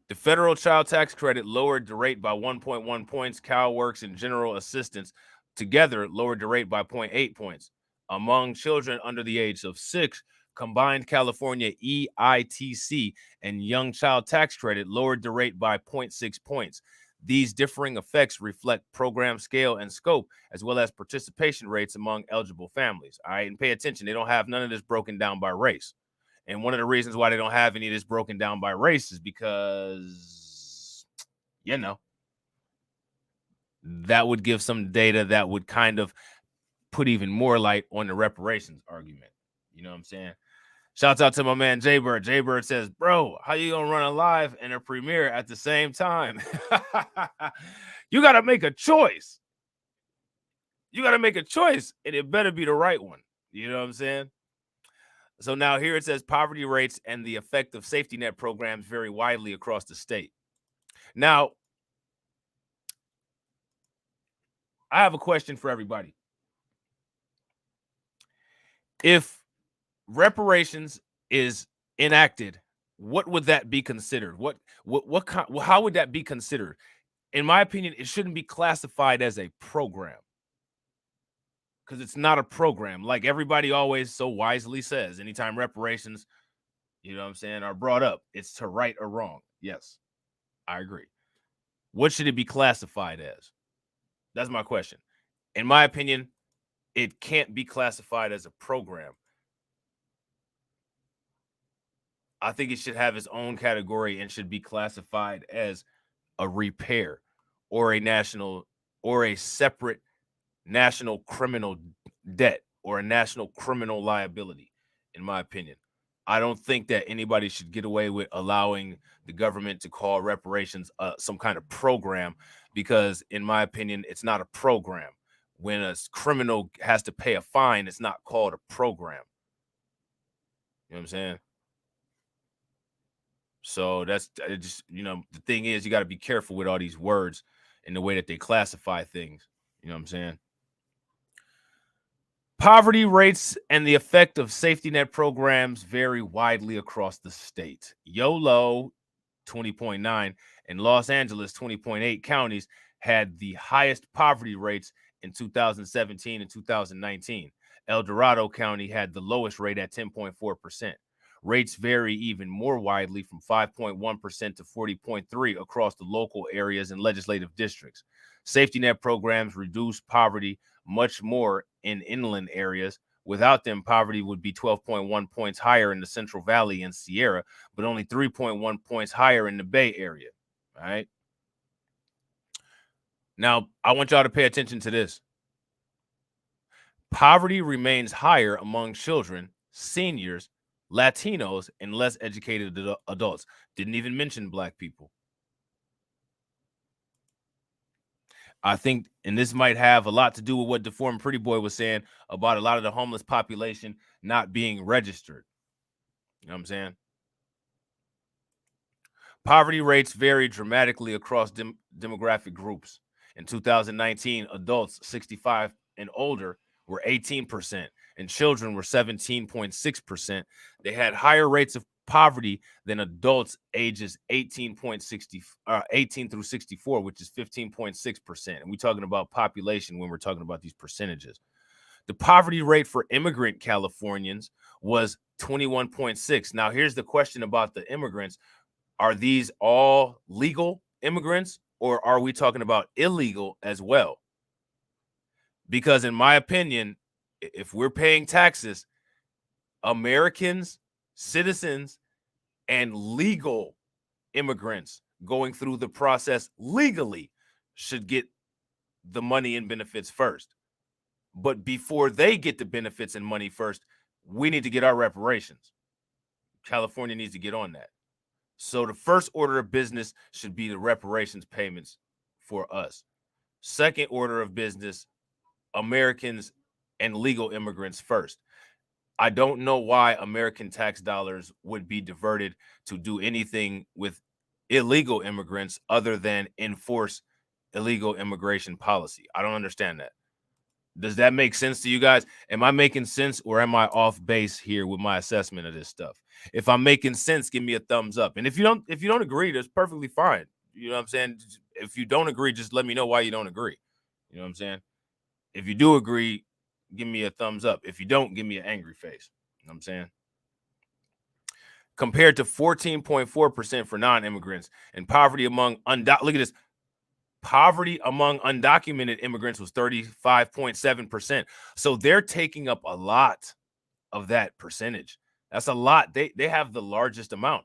The federal child tax credit lowered the rate by 1.1 points. CalWorks and General Assistance together lowered the rate by 0.8 points. Among children under the age of 6, combined California EITC and Young Child Tax Credit lowered the rate by 0.6 points. These differing effects reflect program scale and scope, as well as participation rates among eligible families. All right, and pay attention. They don't have none of this broken down by race. And one of the reasons why they don't have any of this broken down by race is because, that would give some data that would kind of put even more light on the reparations argument. You know what I'm saying? Shouts out to my man Jaybird. Jaybird says, bro, how you gonna run a live and a premiere at the same time? You got to make a choice. You got to make a choice, and it better be the right one. You know what I'm saying? So now here it says poverty rates and the effect of safety net programs vary widely across the state. Now, I have a question for everybody. If reparations is enacted, what would that be considered? How would that be considered? In my opinion, it shouldn't be classified as a program, because it's not a program. Like everybody always so wisely says, anytime reparations you know what I'm saying, are brought up. It's to right or wrong. Yes, I agree. What should it be classified as? That's my question. In my opinion, it can't be classified as a program. I think it should have its own category and should be classified as a repair or a national or a separate national criminal debt or a national criminal liability, in my opinion. I don't think that anybody should get away with allowing the government to call reparations some kind of program because, in my opinion, it's not a program. When a criminal has to pay a fine, it's not called a program. You know what I'm saying? So that's just, the thing is, you got to be careful with all these words and the way that they classify things. You know what I'm saying? Poverty rates and the effect of safety net programs vary widely across the state. YOLO 20.9 and Los Angeles 20.8 counties had the highest poverty rates in 2017 and 2019. El Dorado County had the lowest rate at 10.4%. Rates vary even more widely from 5.1% to 40.3% across the local areas and legislative districts. Safety net programs reduce poverty much more in inland areas. Without them, poverty would be 12.1 points higher in the Central Valley and Sierra, but only 3.1 points higher in the Bay Area. All right. Now, I want y'all to pay attention to this. Poverty remains higher among children, seniors, Latinos, and less educated adults. Didn't even mention Black people. I think, and this might have a lot to do with what Deformed Pretty Boy was saying about a lot of the homeless population not being registered. You know what I'm saying? Poverty rates vary dramatically across demographic groups. In 2019, adults 65 and older were 18%, and children were 17.6%. They had higher rates of poverty than adults ages 18 through 64, which is 15.6%. And we're talking about population when we're talking about these percentages. The poverty rate for immigrant Californians was 21.6. Now, here's the question about the immigrants. Are these all legal immigrants or are we talking about illegal as well? Because in my opinion, if we're paying taxes, Americans, citizens, and legal immigrants going through the process legally should get the money and benefits first. But before they get the benefits and money first, we need to get our reparations. California needs to get on that. So the first order of business should be the reparations payments for us. Second order of business, Americans and legal immigrants first. I don't know why American tax dollars would be diverted to do anything with illegal immigrants other than enforce illegal immigration policy. I don't understand that. Does that make sense to you guys? Am I making sense or am I off base here with my assessment of this stuff? If I'm making sense, give me a thumbs up. And if you don't agree, that's perfectly fine. You know what I'm saying? If you don't agree, just let me know why you don't agree. You know what I'm saying? If you do agree, give me a thumbs up. If you don't, give me an angry face. You know what I'm saying? Compared to 14.4% for non-immigrants, and poverty among look at this. Poverty among undocumented immigrants was 35.7%. So they're taking up a lot of that percentage. That's a lot. They have the largest amount.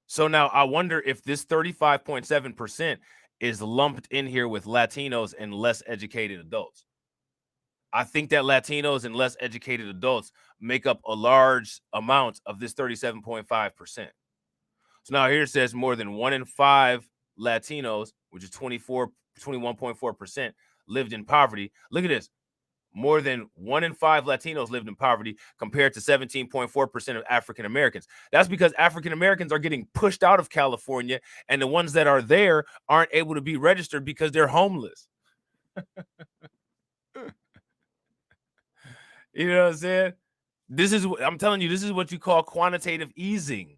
So now I wonder if this 35.7% is lumped in here with Latinos and less educated adults. I think that Latinos and less educated adults make up a large amount of this 37.5%. So now here it says more than 1 in 5 Latinos, which is 21.4%, lived in poverty. Look at this. More than 1 in 5 Latinos lived in poverty compared to 17.4% of African Americans. That's because African Americans are getting pushed out of California, and the ones that are there aren't able to be registered because they're homeless. You know what I'm saying? I'm telling you, this is what you call quantitative easing.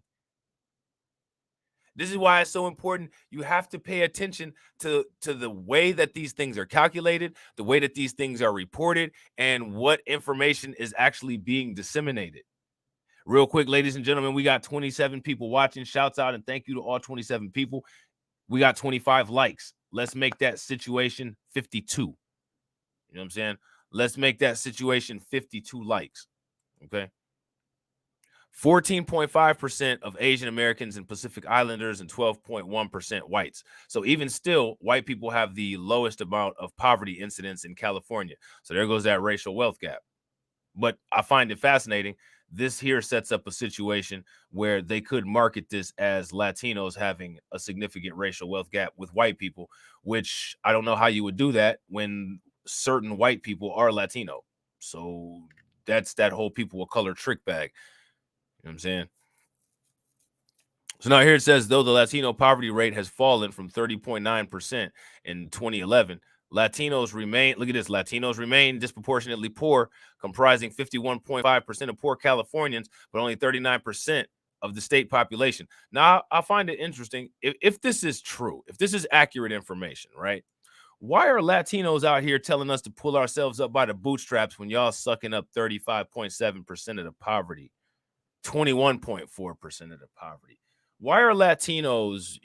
This is why it's so important. You have to pay attention to the way that these things are calculated, the way that these things are reported, and what information is actually being disseminated. Real quick, ladies and gentlemen, we got 27 people watching. Shouts out and thank you to all 27 people. We got 25 likes. Let's make that situation 52. You know what I'm saying? Let's make that situation 52 likes. Okay. 14.5% of Asian Americans and Pacific Islanders and 12.1% whites. So even still, white people have the lowest amount of poverty incidence in California. So there goes that racial wealth gap. But I find it fascinating. This here sets up a situation where they could market this as Latinos having a significant racial wealth gap with white people, which I don't know how you would do that when certain white people are Latino. So that's that whole people of color trick bag. You know what I'm saying? So now here it says, though the Latino poverty rate has fallen from 30.9% in 2011, Latinos remain, look at this, Latinos remain disproportionately poor, comprising 51.5% of poor Californians, but only 39% of the state population. Now, I find it interesting, if this is true, if this is accurate information, right? Why are Latinos out here telling us to pull ourselves up by the bootstraps when y'all sucking up 35.7% of the poverty, 21.4% of the poverty? Why are Latinos,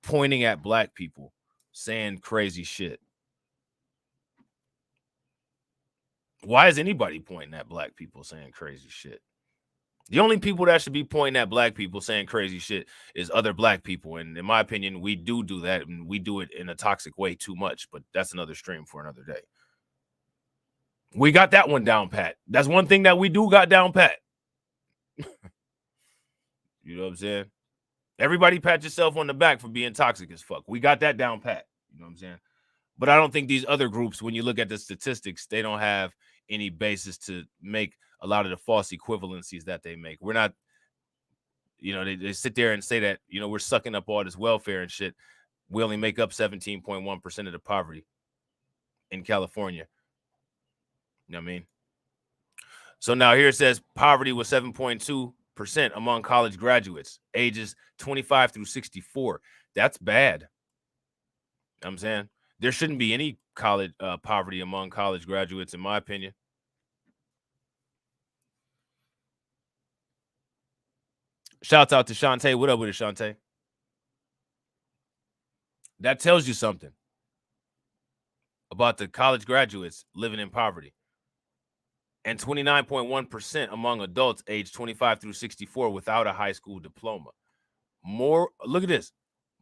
pointing at black people, saying crazy shit? Why is anybody pointing at black people saying crazy shit? The only people that should be pointing at black people saying crazy shit is other black people. And in my opinion, we do that, and we do it in a toxic way too much. But that's another stream for another day. We got that one down pat. That's one thing that we do got down pat. You know what I'm saying? Everybody pat yourself on the back for being toxic as fuck. We got that down pat. You know what I'm saying? But I don't think these other groups, when you look at the statistics, they don't have any basis to make a lot of the false equivalencies that they make. We're not, they sit there and say that, we're sucking up all this welfare and shit. We only make up 17.1% of the poverty in California. You know what I mean? So now here it says poverty was 7.2% among college graduates, ages 25 through 64. That's bad. You know what I'm saying? There shouldn't be any college poverty among college graduates, in my opinion. Shouts out to Shantae. What up with it, Shantae? That tells you something about the college graduates living in poverty. And 29.1% among adults aged 25 through 64 without a high school diploma. Look at this.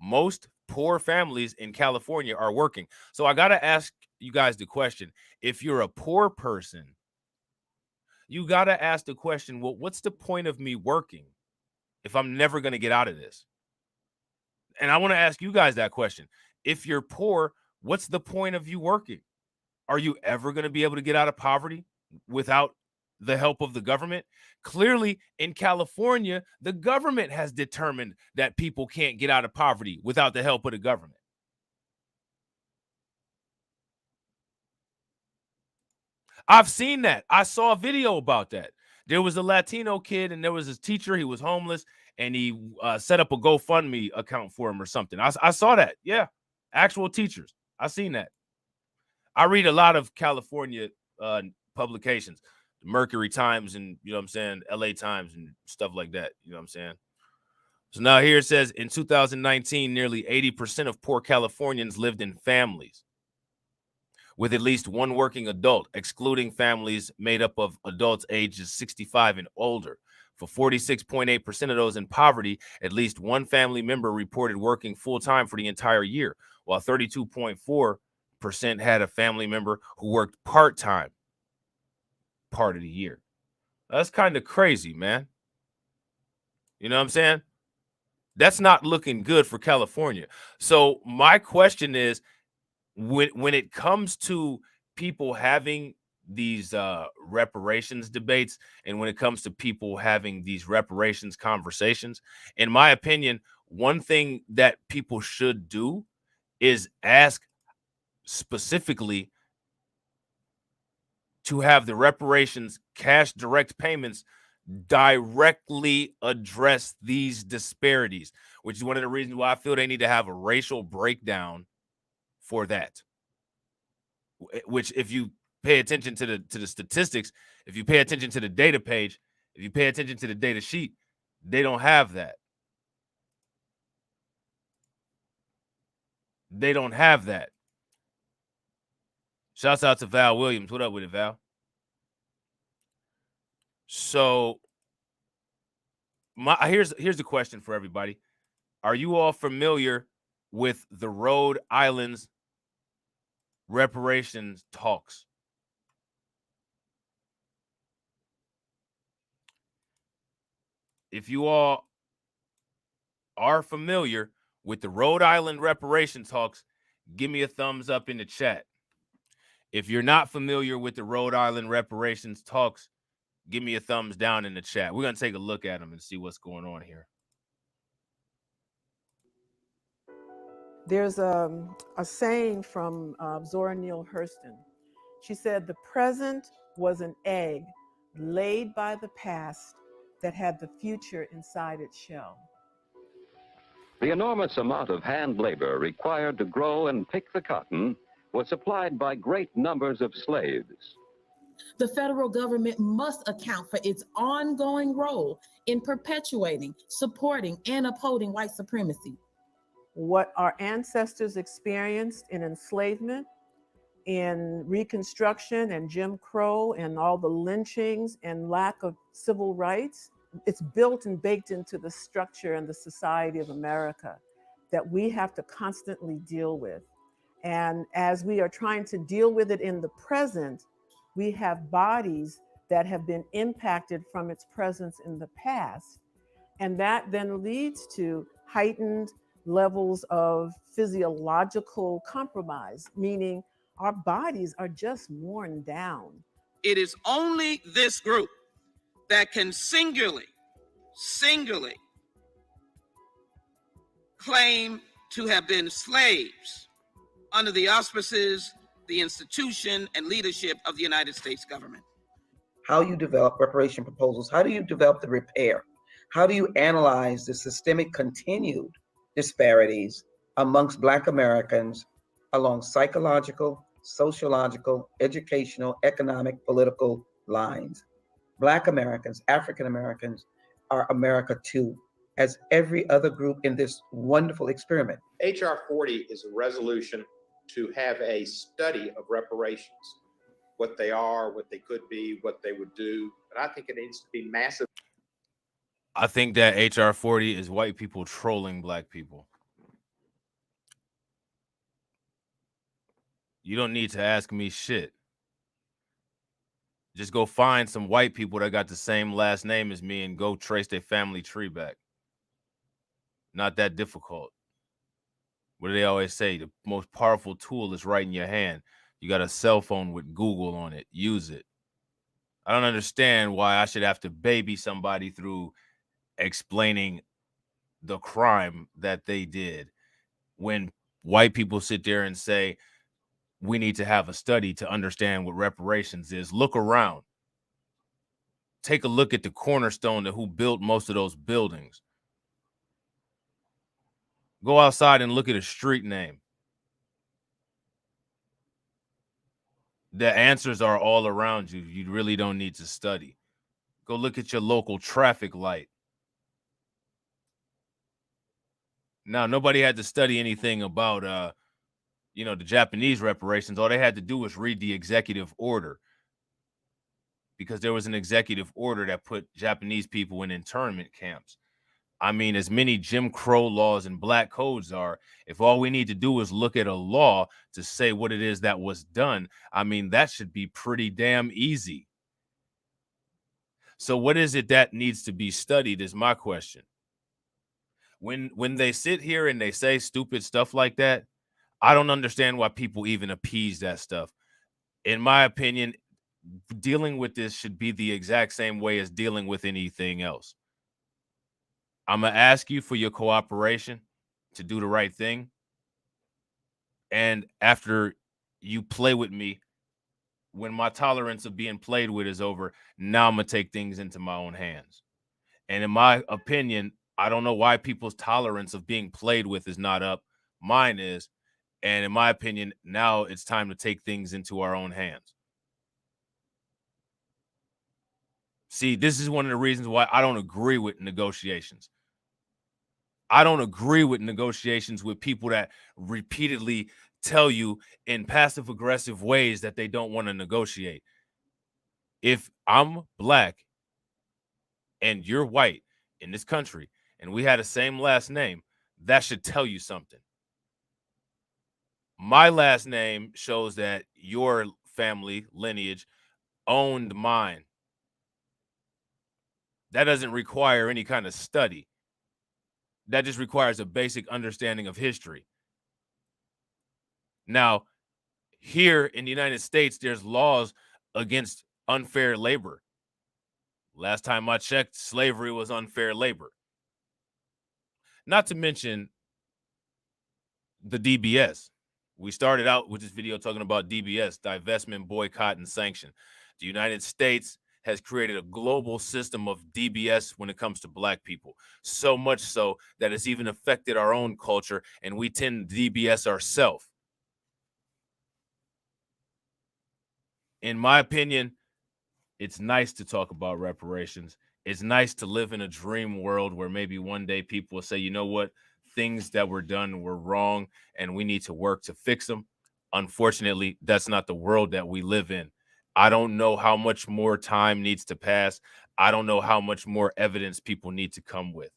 Most poor families in California are working. So I got to ask you guys the question. If you're a poor person, you got to ask the question, well, what's the point of me working if I'm never going to get out of this? And I want to ask you guys that question. If you're poor, what's the point of you working? Are you ever going to be able to get out of poverty without the help of the government? Clearly, in California, the government has determined that people can't get out of poverty without the help of the government. I've seen that. I saw a video about that. There was a Latino kid and there was his teacher. He was homeless and he set up a GoFundMe account for him or something. I saw that. Yeah. Actual teachers. I seen that. I read a lot of California publications, Mercury Times and, you know what I'm saying, LA Times and stuff like that. You know what I'm saying? So now here it says in 2019, nearly 80% of poor Californians lived in families with at least one working adult, excluding families made up of adults ages 65 and older. For 46.8% of those in poverty, at least one family member reported working full-time for the entire year, while 32.4% had a family member who worked part-time part of the year. That's kind of crazy, man. You know what I'm saying? That's not looking good for California. So my question is, when it comes to people having these reparations debates, and when it comes to people having these reparations conversations, in my opinion, one thing that people should do is ask specifically to have the reparations cash direct payments directly address these disparities, which is one of the reasons why I feel they need to have a racial breakdown for that. Which, if you pay attention to the statistics, if you pay attention to the data page, If you pay attention to the data sheet, they don't have that. They don't have that. Shouts out to Val Williams. What up with it, Val? So here's the question for everybody. Are you all familiar with the Rhode Island's reparations talks? If you all are familiar with the Rhode Island reparation talks, give me a thumbs up in the chat. If you're not familiar with the Rhode Island reparations talks, give me a thumbs down in the chat. We're going to take a look at them and see what's going on here. There's a saying from Zora Neale Hurston. She said, "The present was an egg laid by the past that had the future inside its shell." The enormous amount of hand labor required to grow and pick the cotton was supplied by great numbers of slaves. The federal government must account for its ongoing role in perpetuating, supporting, and upholding white supremacy. What our ancestors experienced in enslavement, in Reconstruction and Jim Crow and all the lynchings and lack of civil rights, it's built and baked into the structure and the society of America that we have to constantly deal with. And as we are trying to deal with it in the present, we have bodies that have been impacted from its presence in the past. And that then leads to heightened levels of physiological compromise, meaning our bodies are just worn down. It is only this group that can singularly claim to have been slaves under the auspices, the institution, and leadership of the United States government. How you develop reparation proposals, how do you develop the repair? How do you analyze the systemic continued disparities amongst Black Americans along psychological, sociological, educational, economic, political lines? Black Americans, African Americans are America too, as every other group in this wonderful experiment. HR 40 is a resolution to have a study of reparations, what they are, what they could be, what they would do. But I think it needs to be massive. I think that HR 40 is white people trolling Black people. You don't need to ask me shit. Just go find some white people that got the same last name as me and go trace their family tree back. Not that difficult. What do they always say? The most powerful tool is right in your hand. You got a cell phone with Google on it. Use it. I don't understand why I should have to baby somebody through explaining the crime that they did when white people sit there and say, we need to have a study to understand what reparations is. Look around. Take a look at the cornerstone of who built most of those buildings. Go outside and look at a street name. The answers are all around you. You really don't need to study. Go look at your local traffic light. Now, nobody had to study anything about, the Japanese reparations. All they had to do was read the executive order, because there was an executive order that put Japanese people in internment camps. I mean, as many Jim Crow laws and black codes are, if all we need to do is look at a law to say what it is that was done, I mean, that should be pretty damn easy. So what is it that needs to be studied is my question. When they sit here and they say stupid stuff like that, I don't understand why people even appease that stuff. In my opinion, dealing with this should be the exact same way as dealing with anything else. I'm going to ask you for your cooperation to do the right thing. And after you play with me, when my tolerance of being played with is over, now I'm going to take things into my own hands. And in my opinion, I don't know why people's tolerance of being played with is not up. Mine is. And in my opinion, now it's time to take things into our own hands. See, this is one of the reasons why I don't agree with negotiations. I don't agree with negotiations with people that repeatedly tell you in passive aggressive ways that they don't want to negotiate. If I'm black and you're white in this country and we had the same last name, that should tell you something. My last name shows that your family lineage owned mine. That doesn't require any kind of study. That just requires a basic understanding of history. Now, here in the United States, there's laws against unfair labor. Last time I checked, slavery was unfair labor. Not to mention the DBS. We started out with this video talking about DBS, divestment, boycott, and sanction. The United States has created a global system of DBS when it comes to black people. So much so that it's even affected our own culture, and we tend to DBS ourselves. In my opinion, it's nice to talk about reparations. It's nice to live in a dream world where maybe one day people will say, you know what, things that were done were wrong and we need to work to fix them. Unfortunately, that's not the world that we live in. I don't know how much more time needs to pass. I don't know how much more evidence people need to come with.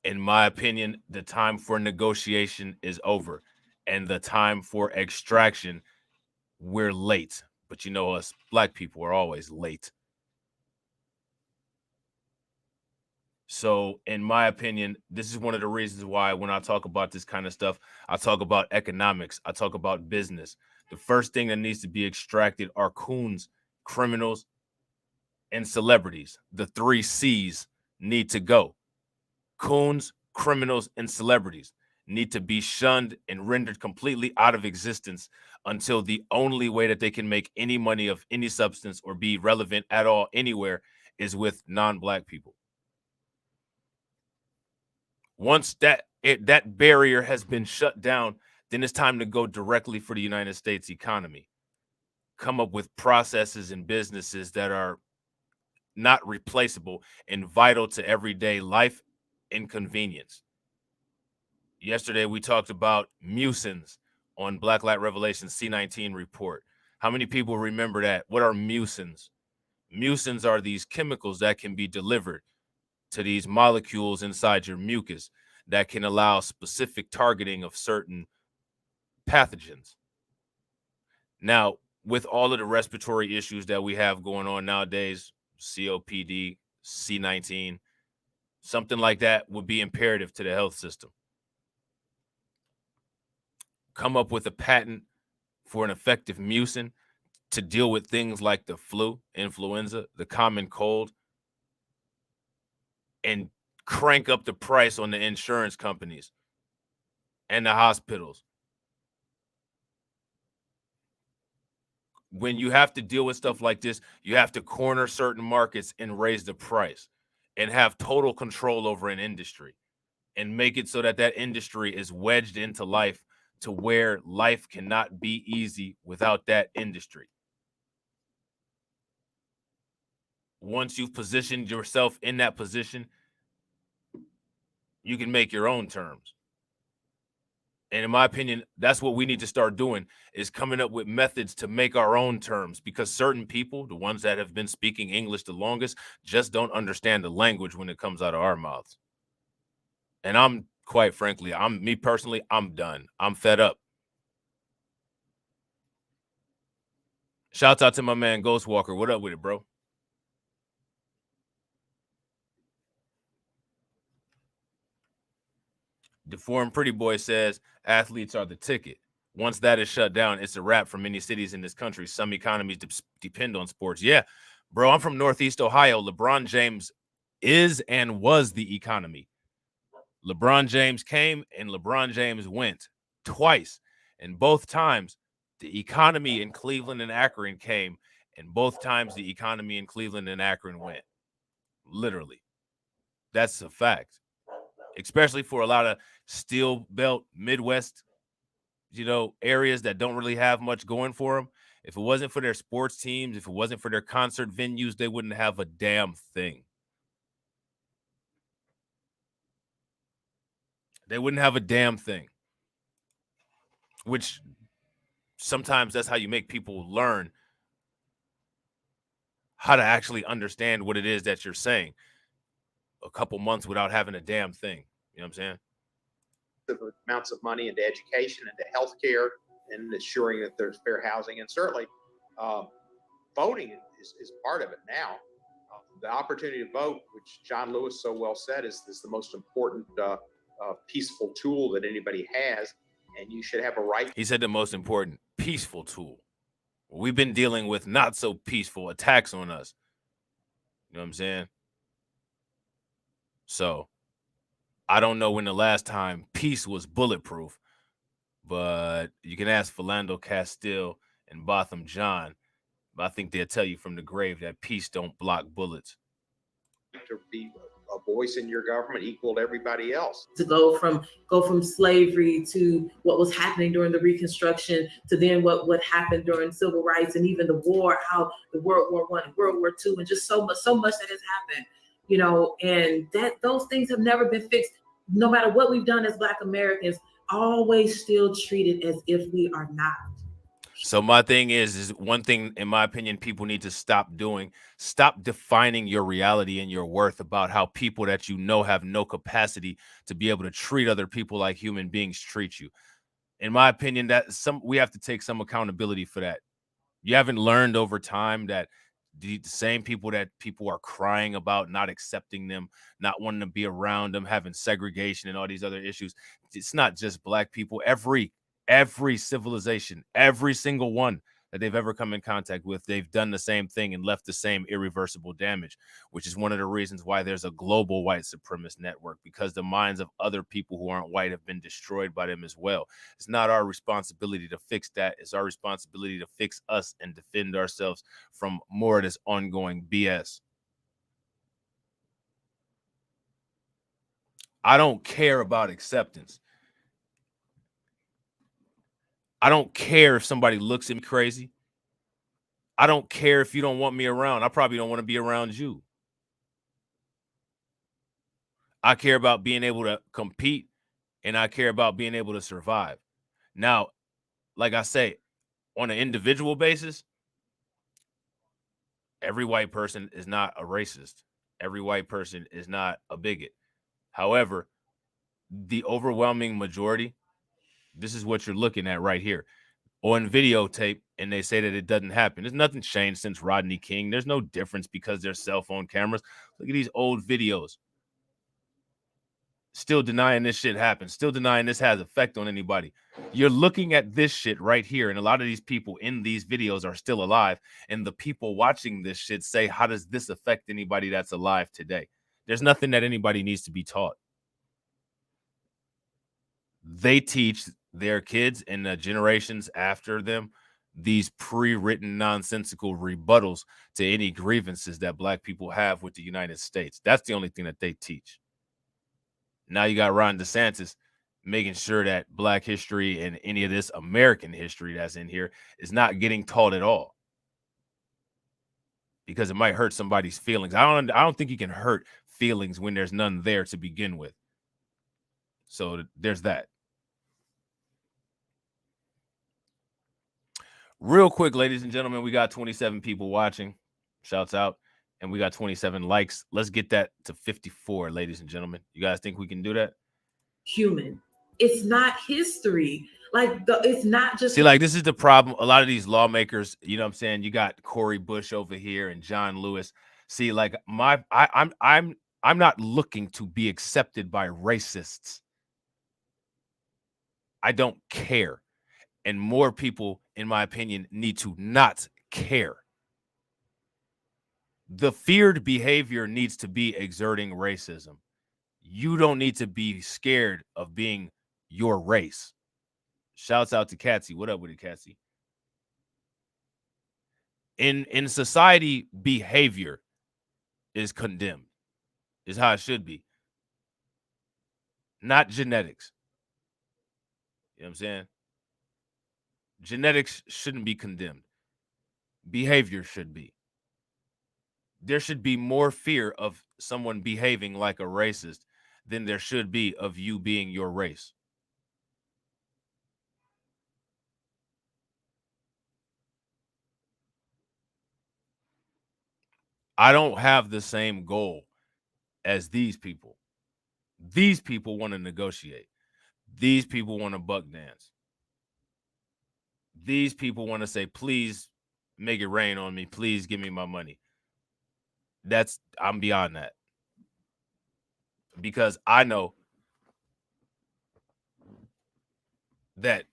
In my opinion, the time for negotiation is over, and the time for extraction, we're late. But you know, us black people are always late. So, in my opinion, this is one of the reasons why when I talk about this kind of stuff, I talk about economics, I talk about business. The first thing that needs to be extracted are coons, criminals, and celebrities. The 3 C's need to go. Coons, criminals, and celebrities need to be shunned and rendered completely out of existence until the only way that they can make any money of any substance or be relevant at all anywhere is with non-black people. Once that barrier has been shut down, then it's time to go directly for the United States economy. Come up with processes and businesses that are not replaceable and vital to everyday life and convenience. Yesterday, we talked about mucins on Black Light Revelation C19 report. How many people remember that? What are mucins? Mucins are these chemicals that can be delivered to these molecules inside your mucus that can allow specific targeting of certain pathogens. Now, with all of the respiratory issues that we have going on nowadays, COPD, C19, something like that would be imperative to the health system. Come up with a patent for an effective mucin to deal with things like the flu, influenza, the common cold, and crank up the price on the insurance companies and the hospitals. When you have to deal with stuff like this, you have to corner certain markets and raise the price and have total control over an industry and make it so that that industry is wedged into life to where life cannot be easy without that industry. Once you've positioned yourself in that position, you can make your own terms. And in my opinion, that's what we need to start doing, is coming up with methods to make our own terms, because certain people, the ones that have been speaking English the longest, just don't understand the language when it comes out of our mouths. And I'm quite frankly, me personally, I'm done. I'm fed up. Shouts out to my man Ghost Walker. What up with it, bro? Deformed Pretty Boy says athletes are the ticket. Once that is shut down, it's a wrap for many cities in this country. Some economies depend on sports. Yeah, bro, I'm from Northeast Ohio. LeBron James is and was the economy. LeBron James came and LeBron James went twice. And both times, the economy in Cleveland and Akron came, and both times the economy in Cleveland and Akron went. Literally. That's a fact. Especially for a lot of steel belt Midwest, areas that don't really have much going for them. If it wasn't for their sports teams, if it wasn't for their concert venues, they wouldn't have a damn thing. They wouldn't have a damn thing. Which sometimes that's how you make people learn how to actually understand what it is that you're saying. A couple months without having a damn thing. You know what I'm saying? Amounts of money into education, into healthcare, and ensuring that there's fair housing. And certainly voting is part of it now. The opportunity to vote, which John Lewis so well said, is the most important peaceful tool that anybody has. And you should have a right. He said the most important peaceful tool. We've been dealing with not so peaceful attacks on us. You know what I'm saying? So I don't know when the last time peace was bulletproof, but you can ask Philando Castile and Botham John. But I think they'll tell you from the grave that peace don't block bullets. To be a voice in your government equal to everybody else. To go from slavery to what was happening during the Reconstruction to then what happened during civil rights and even the war, how the World War I and World War II, and just so much that has happened, you know, and that those things have never been fixed. No matter what we've done as Black Americans, always still treated as if we are not. So my thing is one thing, in my opinion, people need to stop doing. Stop defining your reality and your worth about how people that you know have no capacity to be able to treat other people like human beings treat you. In my opinion, that we have to take some accountability for that. You haven't learned over time that the same people that people are crying about, not accepting them, not wanting to be around them, having segregation and all these other issues. It's not just Black people. Every civilization, every single one that they've ever come in contact with, they've done the same thing and left the same irreversible damage, which is one of the reasons why there's a global white supremacist network, because the minds of other people who aren't white have been destroyed by them as well. It's not our responsibility to fix that. It's our responsibility to fix us and defend ourselves from more of this ongoing BS. I don't care about acceptance. I don't care if somebody looks at me crazy. I don't care if you don't want me around. I probably don't want to be around you. I care about being able to compete, and I care about being able to survive. Now, like I say, on an individual basis, every white person is not a racist. Every white person is not a bigot. However, the overwhelming majority, this is what you're looking at right here on videotape, and they say that it doesn't happen. There's nothing changed since Rodney King. There's no difference because there's cell phone cameras. Look at these old videos. Still denying this shit happens. Still denying this has effect on anybody. You're looking at this shit right here, and a lot of these people in these videos are still alive, and the people watching this shit say, how does this affect anybody that's alive today? There's nothing that anybody needs to be taught. They teach their kids and the generations after them these pre-written nonsensical rebuttals to any grievances that Black people have with the United States. That's the only thing that they teach. Now you got Ron DeSantis making sure that Black history and any of this American history that's in here is not getting taught at all, because it might hurt somebody's feelings. I don't think you can hurt feelings when there's none there to begin with. So there's that. Real quick, ladies and gentlemen, we got 27 people watching. Shouts out. And we got 27 likes. Let's get that to 54, ladies and gentlemen. You guys think we can do that? Human. It's not history. It's not just. See, like, this is the problem. A lot of these lawmakers, you know what I'm saying? You got Cori Bush over here and John Lewis. See, like, I'm not looking to be accepted by racists. I don't care. And more people, in my opinion, need to not care. The feared behavior needs to be exerting racism. You don't need to be scared of being your race. Shouts out to Catsy. What up with it, Catsy? In society, behavior is condemned, is how it should be. Not genetics. You know what I'm saying? Genetics shouldn't be condemned. behavior should be. There should be more fear of someone behaving like a racist than there should be of you being your race. I don't have the same goal as these people. These people want to negotiate. These people want to buck dance. These people want to say, please make it rain on me. Please give me my money. I'm beyond that. Because I know that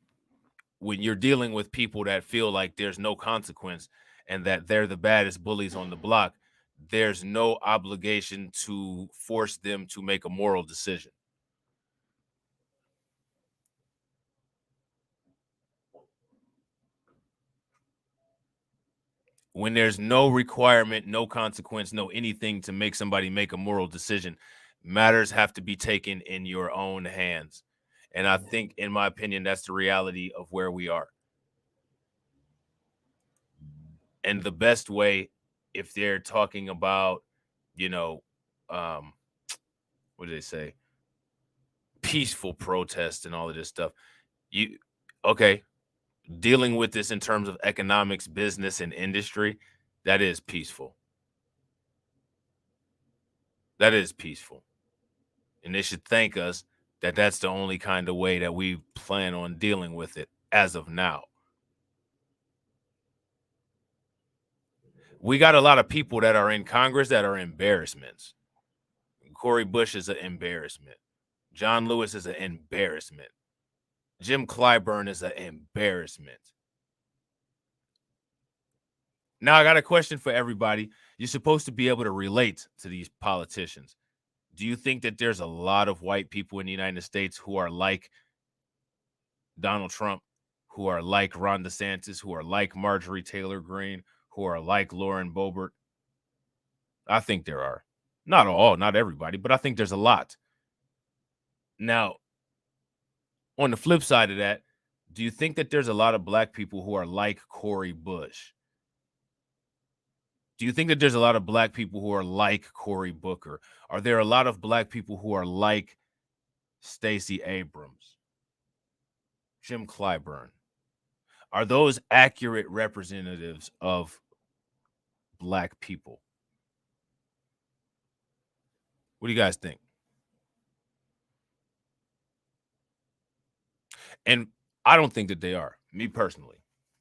when you're dealing with people that feel like there's no consequence and that they're the baddest bullies on the block, there's no obligation to force them to make a moral decision. When there's no requirement, no consequence, no anything to make somebody make a moral decision, matters have to be taken in your own hands. And I think, in my opinion, that's the reality of where we are. And the best way, if they're talking about, what do they say? Peaceful protest and all of this stuff. Okay, dealing with this in terms of economics, business, and industry, that is peaceful. That is peaceful. And they should thank us that that's the only kind of way that we plan on dealing with it as of now. We got a lot of people that are in Congress that are embarrassments. Cori Bush is an embarrassment. John Lewis is an embarrassment. Jim Clyburn is an embarrassment. Now, I got a question for everybody. You're supposed to be able to relate to these politicians. Do you think that there's a lot of white people in the United States who are like Donald Trump, who are like Ron DeSantis, who are like Marjorie Taylor Greene, who are like Lauren Boebert? I think there are. Not all, not everybody, but I think there's a lot. Now, on the flip side of that, do you think that there's a lot of black people who are like Cori Bush? Do you think that there's a lot of black people who are like Cory Booker? Are there a lot of black people who are like Stacey Abrams, Jim Clyburn? Are those accurate representatives of black people? What do you guys think? And I don't think that they are, me personally.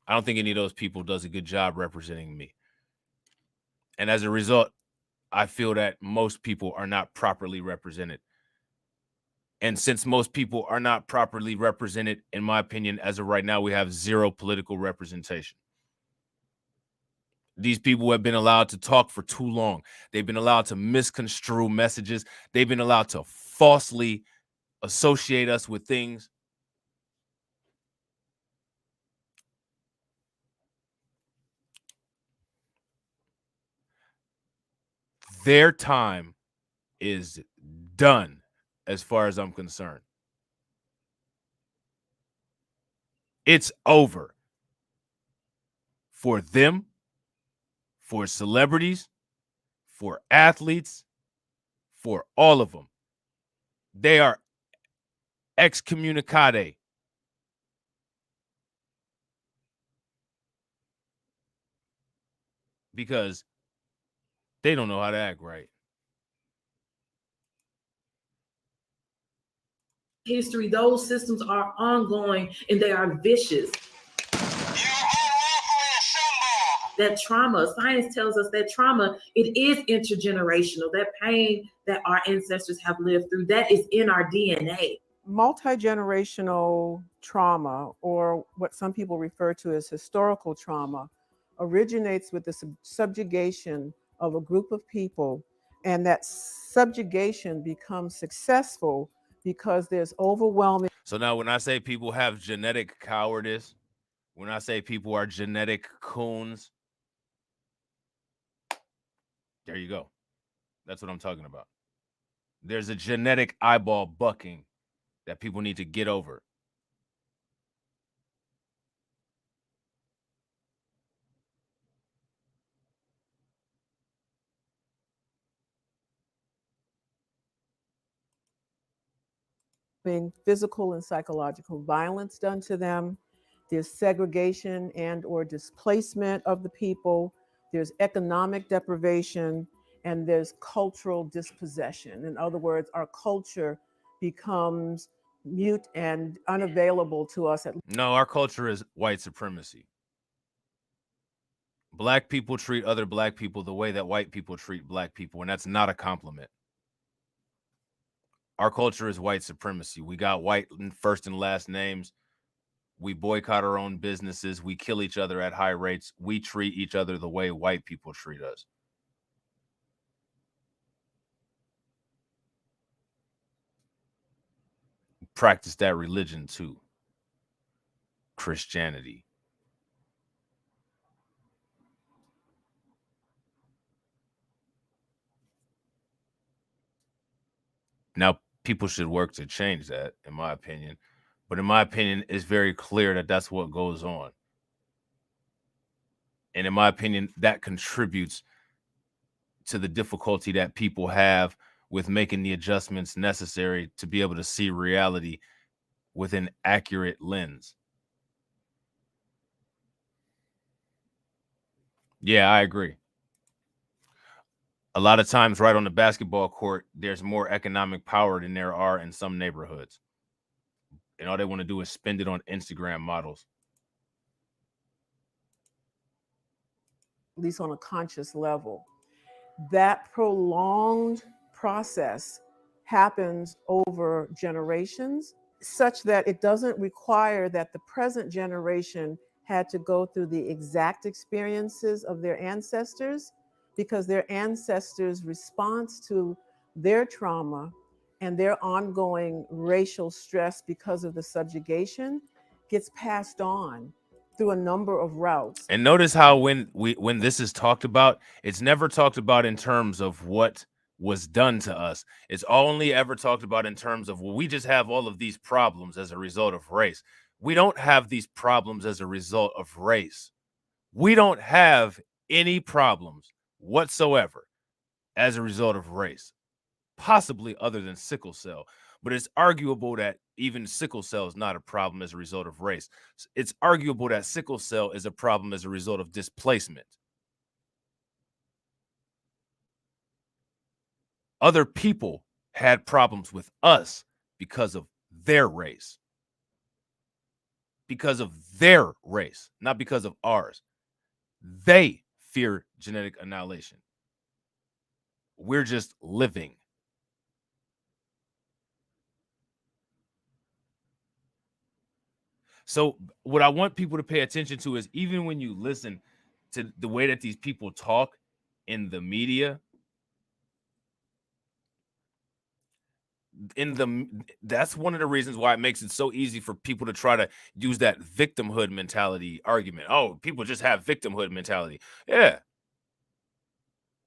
I don't think any of those people does a good job representing me. And as a result, I feel that most people are not properly represented. And since most people are not properly represented, in my opinion, as of right now, we have zero political representation. These people have been allowed to talk for too long. They've been allowed to misconstrue messages. They've been allowed to falsely associate us with things. Their time is done as far as I'm concerned. It's over for them, for celebrities, for athletes, for all of them. They are excommunicade. Because they don't know how to act right. History, those systems are ongoing and they are vicious. That trauma, science tells us that trauma, it is intergenerational. That pain that our ancestors have lived through, that is in our DNA. Multi-generational trauma, or what some people refer to as historical trauma, originates with the subjugation of a group of people, and that subjugation becomes successful because there's overwhelming. So now when I say people have genetic cowardice, when I say people are genetic coons, there you go. That's what I'm talking about. There's a genetic eyeball bucking that people need to get over. physical and psychological violence done to them. There's segregation and or displacement of the people. There's economic deprivation, and there's cultural dispossession. In other words, our culture becomes mute and unavailable to us. No, our culture is white supremacy. Black people treat other black people the way that white people treat black people, and that's not a compliment. Our culture is white supremacy. We got white first and last names. We boycott our own businesses. We kill each other at high rates. We treat each other the way white people treat us. Practice that religion too. Christianity. Now, people should work to change that, in my opinion. But in my opinion, it's very clear that that's what goes on. And in my opinion, that contributes to the difficulty that people have with making the adjustments necessary to be able to see reality with an accurate lens. Yeah, I agree. A lot of times right on the basketball court, there's more economic power than there are in some neighborhoods. And all they want to do is spend it on Instagram models. At least on a conscious level. That prolonged process happens over generations, such that it doesn't require that the present generation had to go through the exact experiences of their ancestors, because their ancestors' response to their trauma and their ongoing racial stress because of the subjugation gets passed on through a number of routes. And notice how when this is talked about, it's never talked about in terms of what was done to us. It's only ever talked about in terms of, well, we just have all of these problems as a result of race. We don't have these problems as a result of race. We don't have any problems whatsoever as a result of race, possibly other than sickle cell. But it's arguable that even sickle cell is not a problem as a result of race. It's arguable that sickle cell is a problem as a result of displacement. Other people had problems with us because of their race. Because of their race, not because of ours. They fear genetic annihilation. We're just living. So what I want people to pay attention to is, even when you listen to the way that these people talk in the media, that's one of the reasons why it makes it so easy for people to try to use that victimhood mentality argument. Oh, people just have victimhood mentality. Yeah.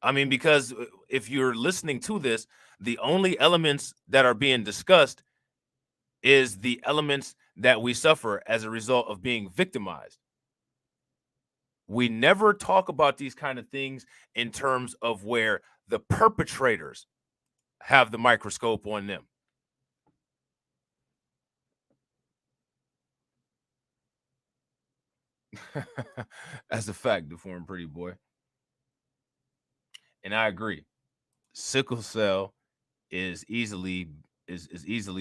I mean, because if you're listening to this, the only elements that are being discussed is the elements that we suffer as a result of being victimized. We never talk about these kind of things in terms of where the perpetrators have the microscope on them. That's a fact, deformed pretty boy. And I agree. Sickle cell is easily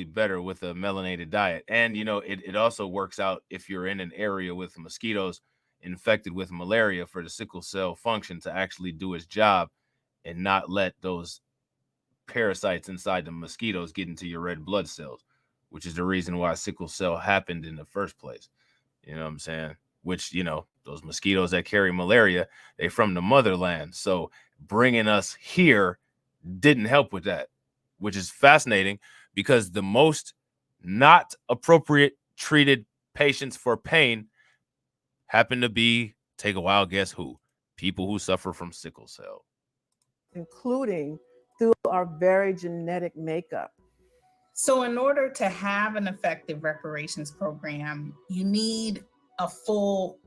better with a melanated diet. And you know, it also works out if you're in an area with mosquitoes infected with malaria, for the sickle cell function to actually do its job and not let those parasites inside the mosquitoes get into your red blood cells, which is the reason why sickle cell happened in the first place. You know what I'm saying? Which, you know, those mosquitoes that carry malaria, they from the motherland. So bringing us here didn't help with that, which is fascinating, because the most not appropriate treated patients for pain happen to be, take a wild guess who? People who suffer from sickle cell. Including through our very genetic makeup. So in order to have an effective reparations program, you need a full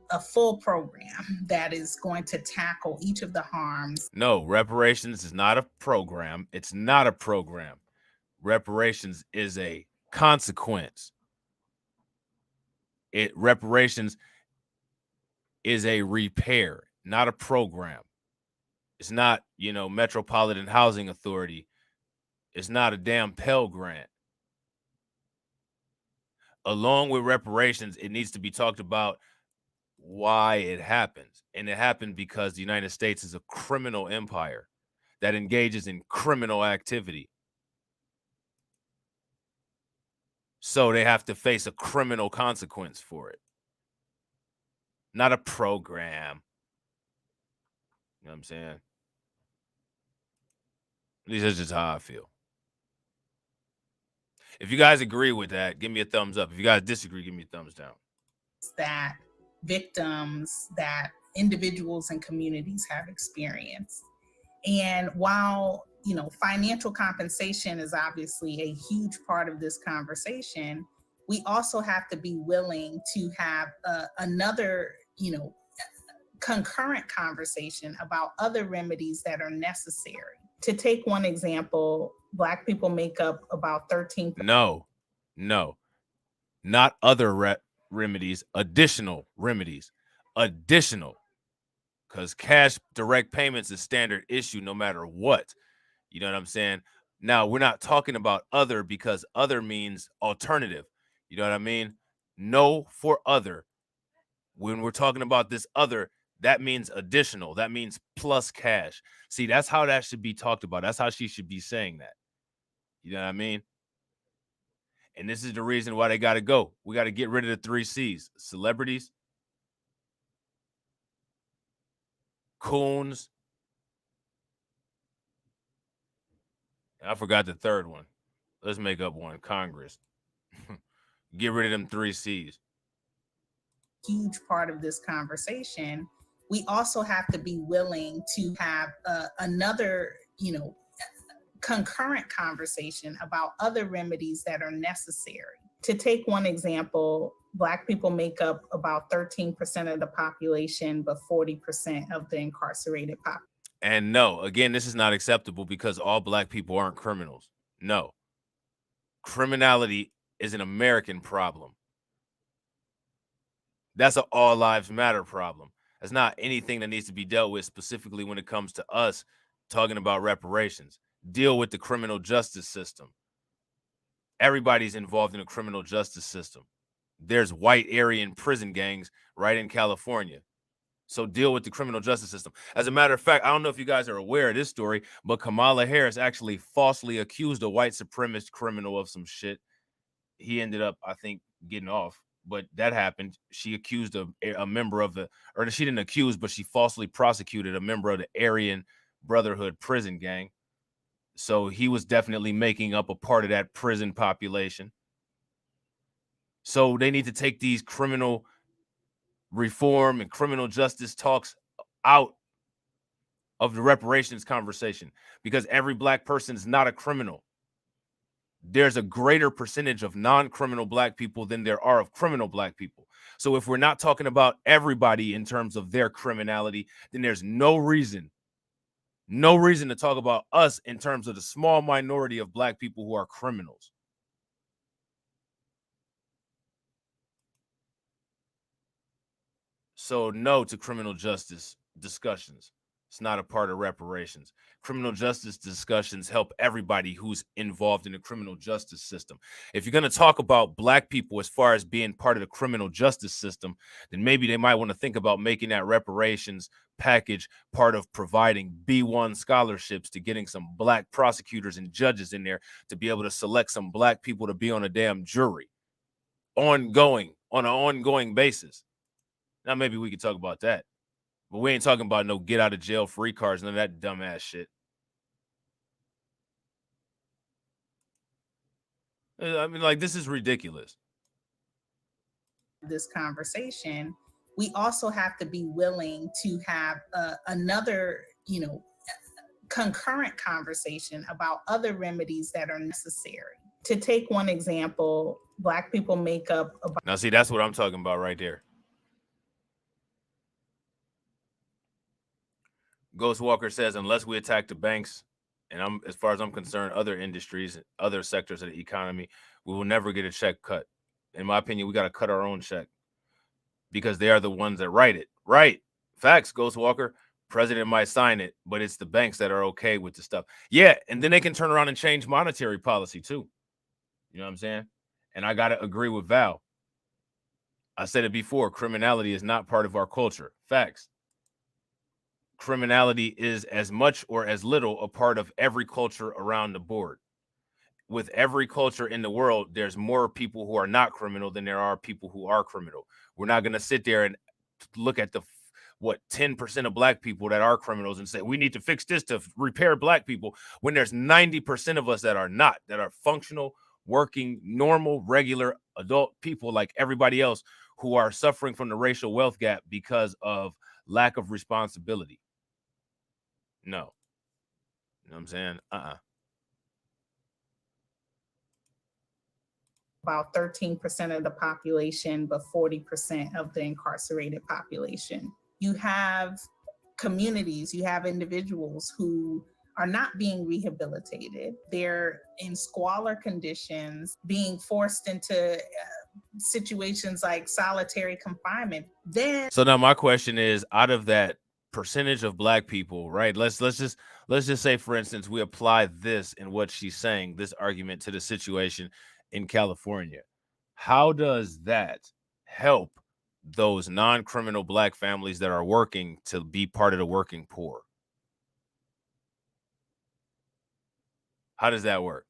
program that is going to tackle each of the harms. No, reparations is not a program. It's not a program. Reparations is a consequence. Reparations is a repair, not a program. It's not, Metropolitan Housing Authority. It's not a damn Pell Grant. Along with reparations, it needs to be talked about why it happens. And it happened because the United States is a criminal empire that engages in criminal activity. So they have to face a criminal consequence for it, not a program. You know what I'm saying? At least that's just how I feel. If you guys agree with that, give me a thumbs up. If you guys disagree, give me a thumbs down. That victims, that individuals and communities have experienced. And while, financial compensation is obviously a huge part of this conversation, we also have to be willing to have another, concurrent conversation about other remedies that are necessary. To take one example, Black people make up about 13%. No, not other remedies, additional remedies, because cash direct payments is standard issue no matter what. You know what I'm saying? Now, we're not talking about other because other means alternative. You know what I mean? No for other. When we're talking about this other, that means additional. That means plus cash. See, that's how that should be talked about. That's how she should be saying that. You know what I mean? And this is the reason why they got to go. We got to get rid of the 3 C's. Celebrities, coons. I forgot the third one. Let's make up one. Congress. Get rid of them 3 C's. Huge part of this conversation. We also have to be willing to have another, concurrent conversation about other remedies that are necessary. To take one example, Black people make up about 13% of the population, but 40% of the incarcerated population. And no, again, this is not acceptable because all Black people aren't criminals. No. Criminality is an American problem. That's an all lives matter problem. That's not anything that needs to be dealt with specifically when it comes to us talking about reparations. Deal with the criminal justice system. Everybody's involved in the criminal justice system. There's white Aryan prison gangs right in California. So deal with the criminal justice system. As a matter of fact, I don't know if you guys are aware of this story, but Kamala Harris actually falsely accused a white supremacist criminal of some shit. He ended up, I think, getting off. But that happened. She accused a member of or she didn't accuse, but she falsely prosecuted a member of the Aryan Brotherhood prison gang. So he was definitely making up a part of that prison population. So they need to take these criminal reform and criminal justice talks out of the reparations conversation because every Black person is not a criminal. There's a greater percentage of non-criminal Black people than there are of criminal Black people. So if we're not talking about everybody in terms of their criminality, then there's no reason to talk about us in terms of the small minority of Black people who are criminals. So no to criminal justice discussions. It's not a part of reparations. Criminal justice discussions help everybody who's involved in the criminal justice system. If you're going to talk about Black people as far as being part of the criminal justice system, then maybe they might want to think about making that reparations package part of providing B1 scholarships to getting some Black prosecutors and judges in there to be able to select some Black people to be on a damn jury on an ongoing basis. Now maybe we could talk about that. But we ain't talking about no get out of jail free cards, none of that dumbass shit. I mean, like, this is ridiculous. This conversation, we also have to be willing to have another, concurrent conversation about other remedies that are necessary. To take one example, Black people make up about. Now, see, that's what I'm talking about right there. Ghost Walker says, unless we attack the banks, And as far as I'm concerned, other industries, other sectors of the economy, we will never get a check cut. In my opinion, we got to cut our own check because they are the ones that write it. Right. Facts, Ghost Walker. President might sign it, but it's the banks that are okay with the stuff. Yeah. And then they can turn around and change monetary policy too. You know what I'm saying? And I got to agree with Val. I said it before, criminality is not part of our culture. Facts. Criminality is as much or as little a part of every culture around the board. With every culture in the world, there's more people who are not criminal than there are people who are criminal. We're not going to sit there and look at the 10% of black people that are criminals and say we need to fix this to repair black people when there's 90% of us that are not, that are functional, working, normal, regular adult people like everybody else who are suffering from the racial wealth gap because of lack of responsibility. No. You know what I'm saying? About 13% of the population, but 40% of the incarcerated population. You have communities, you have individuals who are not being rehabilitated. They're in squalor conditions, being forced into situations like solitary confinement. So now my question is, out of that percentage of black people, right? Let's just say, for instance, we apply this in what she's saying, this argument to the situation in California. How does that help those non-criminal black families that are working to be part of the working poor? How does that work?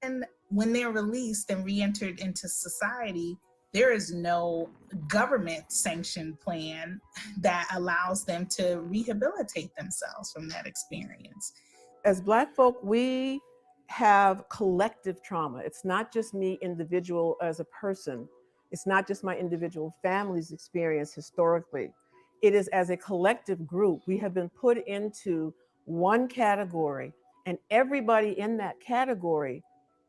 And when they're released and re-entered into society, there is no government sanctioned plan that allows them to rehabilitate themselves from that experience. As Black folk, we have collective trauma. It's not just me, individual, as a person. It's not just my individual family's experience historically. It is as a collective group. We have been put into one category, and everybody in that category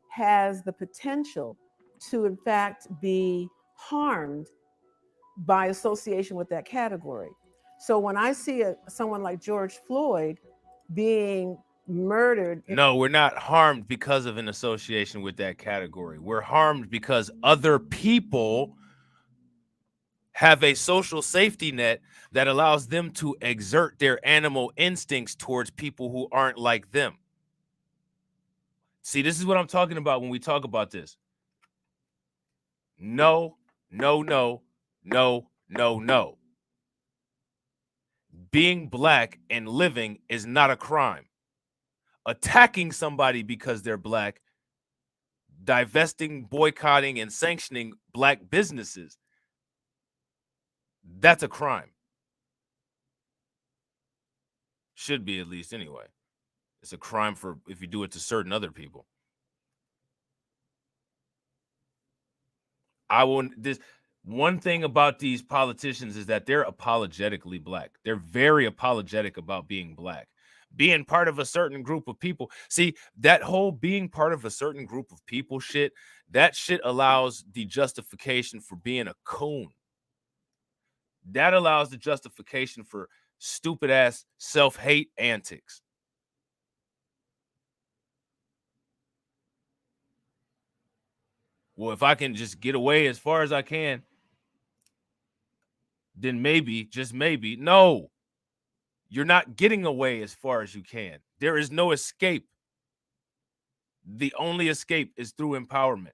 has the potential to, in fact, be harmed by association with that category. So when I see someone like George Floyd being murdered. No, we're not harmed because of an association with that category. We're harmed because other people have a social safety net that allows them to exert their animal instincts towards people who aren't like them. See, this is what I'm talking about when we talk about this. No, no, no, no, no, no. Being black and living is not a crime. Attacking somebody because they're black, divesting, boycotting, and sanctioning black businesses, that's a crime. Should be, at least, anyway. It's a crime for if you do it to certain other people. This one thing about these politicians is that they're apologetically black. They're very apologetic about being black, being part of a certain group of people. See, that whole being part of a certain group of people shit, that shit allows the justification for being a coon. That allows the justification for stupid ass self-hate antics. Well, if I can just get away as far as I can, then maybe, just maybe. No, you're not getting away as far as you can. There is no escape. The only escape is through empowerment.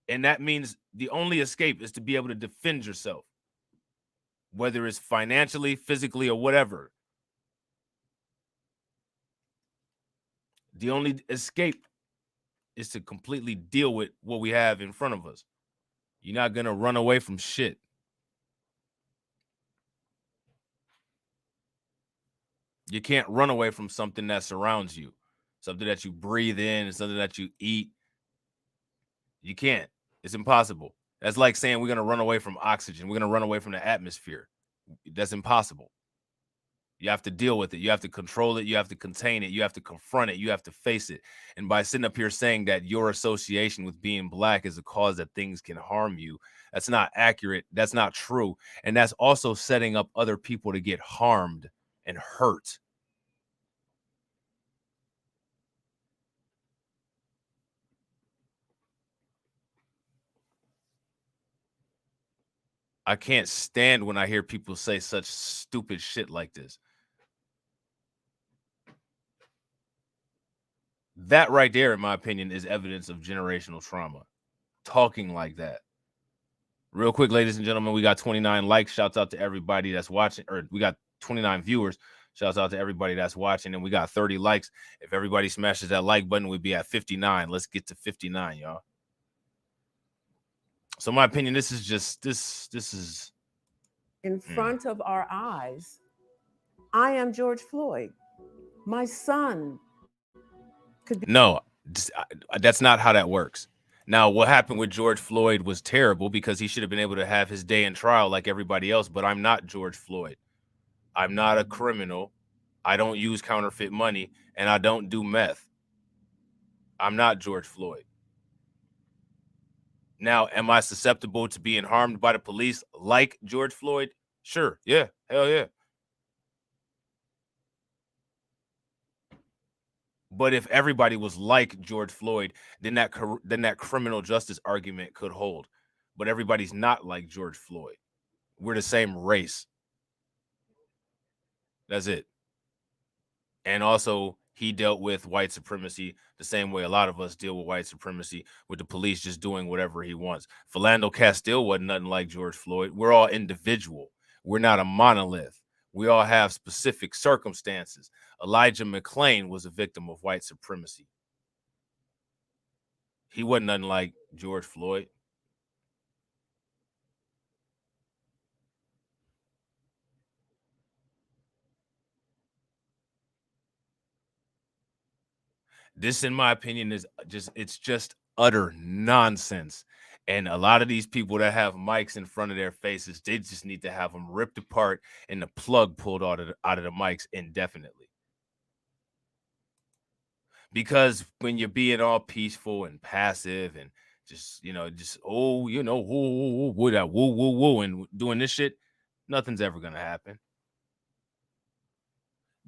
And that means the only escape is to be able to defend yourself, whether it's financially, physically, or whatever. The only escape is to completely deal with what we have in front of us. You're not going to run away from shit. You can't run away from something that surrounds you, something that you breathe in, and something that you eat. You can't. It's impossible. That's like saying we're going to run away from oxygen. We're going to run away from the atmosphere. That's impossible. You have to deal with it. You have to control it. You have to contain it. You have to confront it. You have to face it. And by sitting up here saying that your association with being black is a cause that things can harm you, that's not accurate. That's not true. And that's also setting up other people to get harmed and hurt. I can't stand when I hear people say such stupid shit like this. That right there, in my opinion, is evidence of generational trauma. Talking like that. Real quick, ladies and gentlemen, we got 29 likes. Shouts out to everybody that's watching, or we got 29 viewers. Shouts out to everybody that's watching, and we got 30 likes. If everybody smashes that like button, we'd be at 59. Let's get to 59, y'all. So, in my opinion, this is just this is in front of our eyes. I am George Floyd. My son could be. No, that's not how that works. Now, what happened with George Floyd was terrible because he should have been able to have his day in trial like everybody else, but I'm not George Floyd. I'm not a criminal. I don't use counterfeit money, and I don't do meth. I'm not George Floyd. Now, am I susceptible to being harmed by the police like George Floyd? Sure. Yeah. Hell yeah. But if everybody was like George Floyd, then that criminal justice argument could hold. But everybody's not like George Floyd. We're the same race. That's it. And also, he dealt with white supremacy the same way a lot of us deal with white supremacy, with the police just doing whatever he wants. Philando Castile wasn't nothing like George Floyd. We're all individual. We're not a monolith. We all have specific circumstances. Elijah McClain was a victim of white supremacy. He wasn't nothing like George Floyd. This, in my opinion, is just utter nonsense. And a lot of these people that have mics in front of their faces, they just need to have them ripped apart and the plug pulled out of the mics indefinitely. Because when you're being all peaceful and passive and just woo and doing this shit, nothing's ever gonna happen.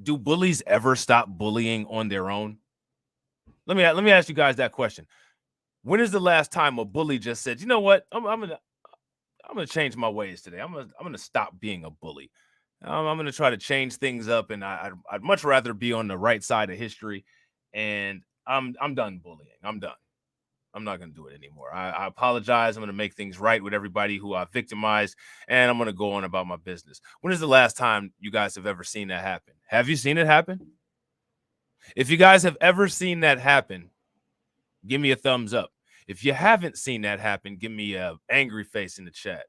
Do bullies ever stop bullying on their own? Let me ask you guys that question. When is the last time a bully just said, you know what, I'm gonna change my ways today. I'm gonna stop being a bully. I'm gonna try to change things up, and I'd much rather be on the right side of history. And I'm done bullying. I'm done. I'm not gonna do it anymore. I apologize. I'm gonna make things right with everybody who I victimized, and I'm gonna go on about my business. When is the last time you guys have ever seen that happen? Have you seen it happen? If you guys have ever seen that happen, give me a thumbs up. If you haven't seen that happen, give me an angry face in the chat.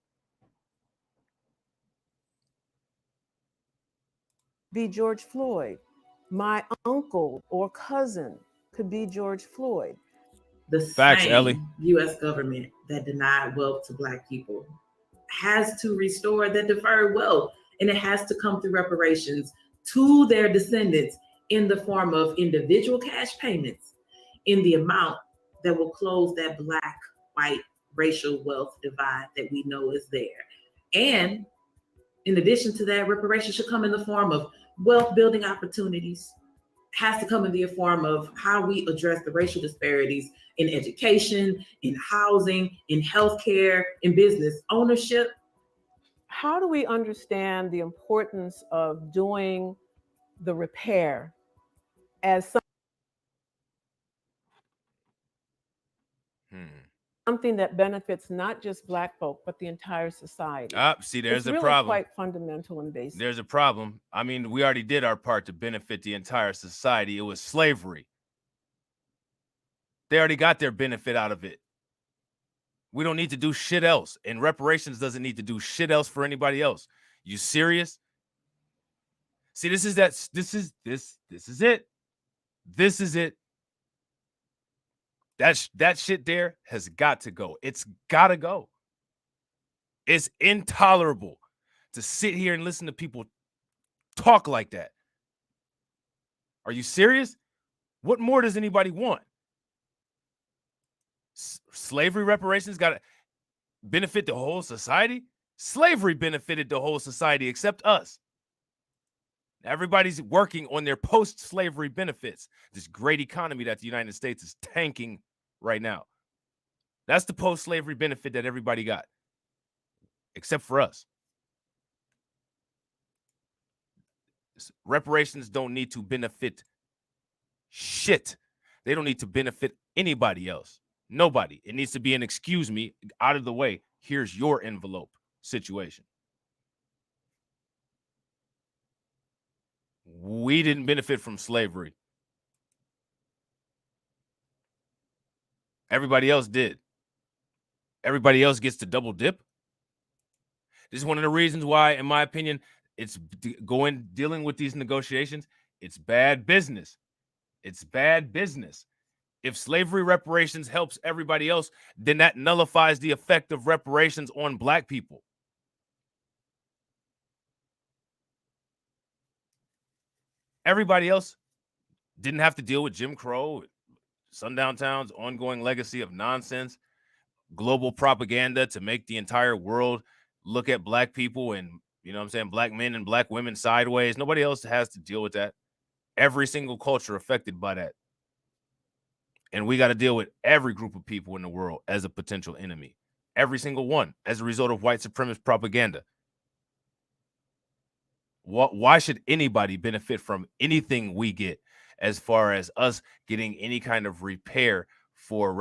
Be George Floyd. My uncle or cousin could be George Floyd. The Facts, same Ellie. U.S. government that denied wealth to Black people has to restore that deferred wealth, and it has to come through reparations to their descendants in the form of individual cash payments in the amount that will close that Black-white racial wealth divide that we know is there. And in addition to that, reparations should come in the form of wealth building opportunities, has to come in the form of how we address the racial disparities in education, in housing, in healthcare, in business ownership. How do we understand the importance of doing the repair as something that benefits not just Black folk, but the entire society? See, there's it's a really problem. Quite fundamental and basic. There's a problem. I mean, we already did our part to benefit the entire society. It was slavery. They already got their benefit out of it. We don't need to do shit else. And reparations doesn't need to do shit else for anybody else. You serious? See, this is it. This is it. That shit there has got to go. It's got to go. It's intolerable to sit here and listen to people talk like that. Are you serious? What more does anybody want? Slavery reparations got to benefit the whole society? Slavery benefited the whole society except us. Everybody's working on their post-slavery benefits. This great economy that the United States is tanking right now. That's the post-slavery benefit that everybody got. except for us. Reparations don't need to benefit shit. They don't need to benefit anybody else. Nobody. It needs to be an excuse me, out of the way. Here's your envelope situation. We didn't benefit from slavery. Everybody else did. Everybody else gets to double dip. This is one of the reasons why, in my opinion, it's dealing with these negotiations. It's bad business. It's bad business. If slavery reparations helps everybody else, then that nullifies the effect of reparations on Black people. Everybody else didn't have to deal with Jim Crow, sundown towns, ongoing legacy of nonsense, global propaganda to make the entire world look at Black people and, you know what I'm saying, Black men and Black women sideways. Nobody else has to deal with that. Every single culture affected by that. And we got to deal with every group of people in the world as a potential enemy. Every single one as a result of white supremacist propaganda. Why should anybody benefit from anything we get as far as us getting any kind of repair for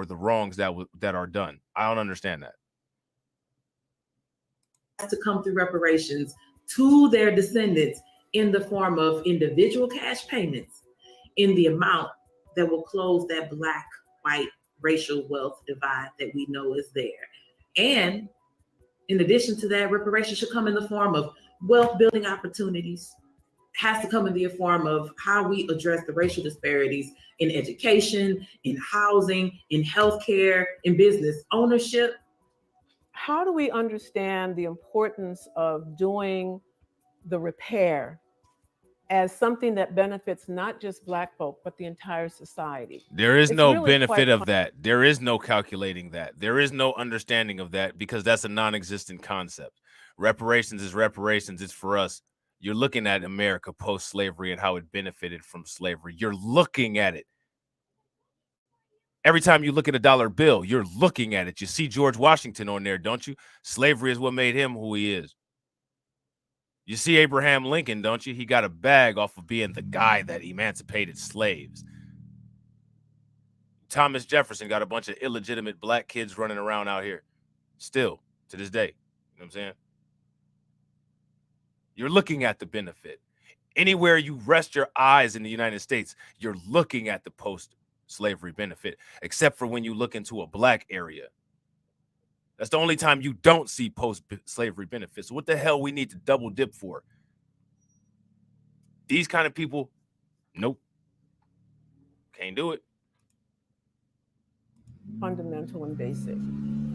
the wrongs that are done? I don't understand that. Has to come through reparations to their descendants in the form of individual cash payments in the amount that will close that Black-white racial wealth divide that we know is there. And in addition to that, reparations should come in the form of wealth building opportunities, has to come in the form of how we address the racial disparities in education, in housing, in healthcare, in business ownership. How do we understand the importance of doing the repair as something that benefits not just Black folk, but the entire society? There is It's no really benefit of that. There is no calculating that. There is no understanding of that because that's a non-existent concept. Reparations is reparations. It's for us. You're looking at America post-slavery and how it benefited from slavery. You're looking at it. Every time you look at a dollar bill, you're looking at it. You see George Washington on there, don't you? Slavery is what made him who he is. You see Abraham Lincoln, don't you? He got a bag off of being the guy that emancipated slaves. Thomas Jefferson got a bunch of illegitimate Black kids running around out here still to this day. You know what I'm saying? You're looking at the benefit. Anywhere you rest your eyes in the United States, you're looking at the post-slavery benefit, except for when you look into a Black area. That's the only time you don't see post-slavery benefits. So what the hell we need to double dip for? These kind of people, nope. Can't do it. fundamental and basic.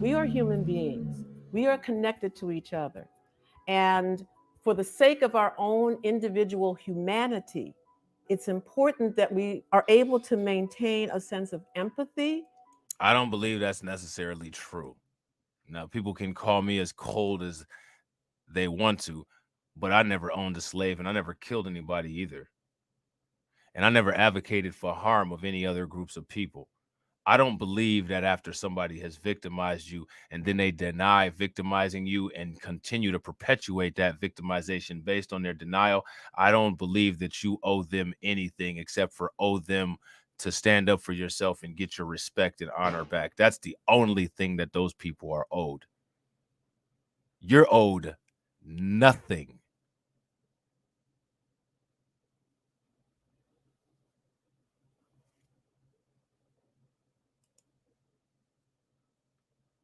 We are human beings. We are connected to each other. And for the sake of our own individual humanity, it's important that we are able to maintain a sense of empathy. I don't believe that's necessarily true. Now, people can call me as cold as they want to, but I never owned a slave and I never killed anybody either. And I never advocated for harm of any other groups of people. I don't believe that after somebody has victimized you and then they deny victimizing you and continue to perpetuate that victimization based on their denial, I don't believe that you owe them anything except for owe them to stand up for yourself and get your respect and honor back. That's the only thing that those people are owed. You're owed nothing.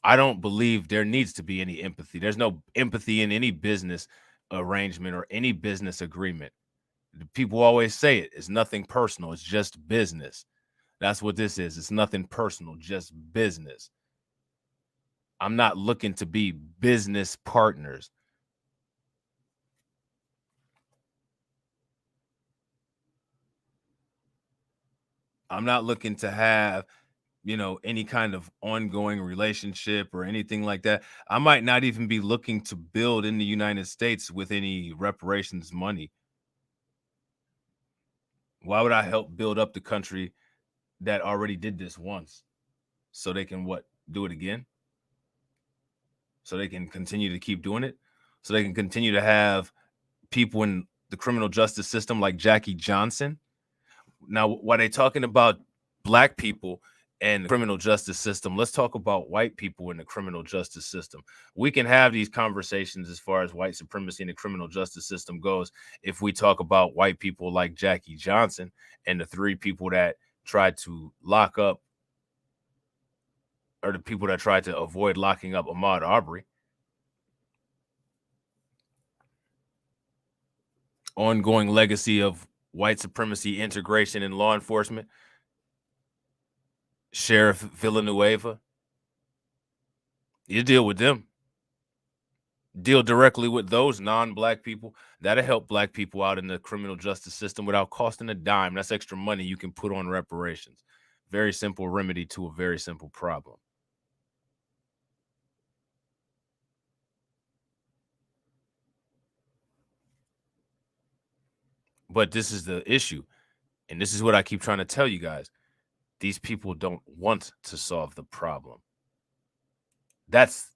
I don't believe there needs to be any empathy. There's no empathy in any business arrangement or any business agreement. People always say it. It's nothing personal. It's just business. That's what this is. It's nothing personal, just business. I'm not looking to be business partners. I'm not looking to have, any kind of ongoing relationship or anything like that. I might not even be looking to build in the United States with any reparations money. Why would I help build up the country that already did this once so they can do it again? so they can continue to keep doing it, so they can continue to have people in the criminal justice system like Jackie Johnson. Now, while they're talking about black people and the criminal justice system, let's talk about white people in the criminal justice system. We can have these conversations as far as white supremacy in the criminal justice system goes if we talk about white people like Jackie Johnson and the 3 people that tried to lock up, or the people that tried to avoid locking up Ahmaud Arbery. Ongoing legacy of white supremacy integration in law enforcement. Sheriff Villanueva. You deal with them. Deal directly with those non-black people. That'll help black people out in the criminal justice system without costing a dime. That's extra money you can put on reparations. Very simple remedy to a very simple problem. But this is the issue. And this is what I keep trying to tell you guys. These people don't want to solve the problem. That's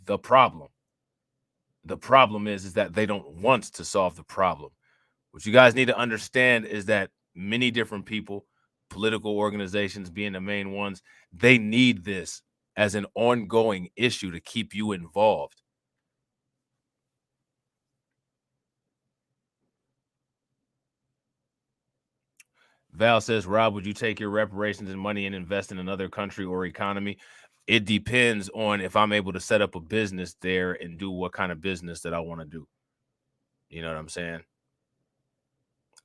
the problem. The problem is that they don't want to solve the problem. What you guys need to understand is that many different people, political organizations being the main ones, they need this as an ongoing issue to keep you involved. Val says, Rob, would you take your reparations and money and invest in another country or economy? It depends on if I'm able to set up a business there and do what kind of business that I want to do. You know what I'm saying?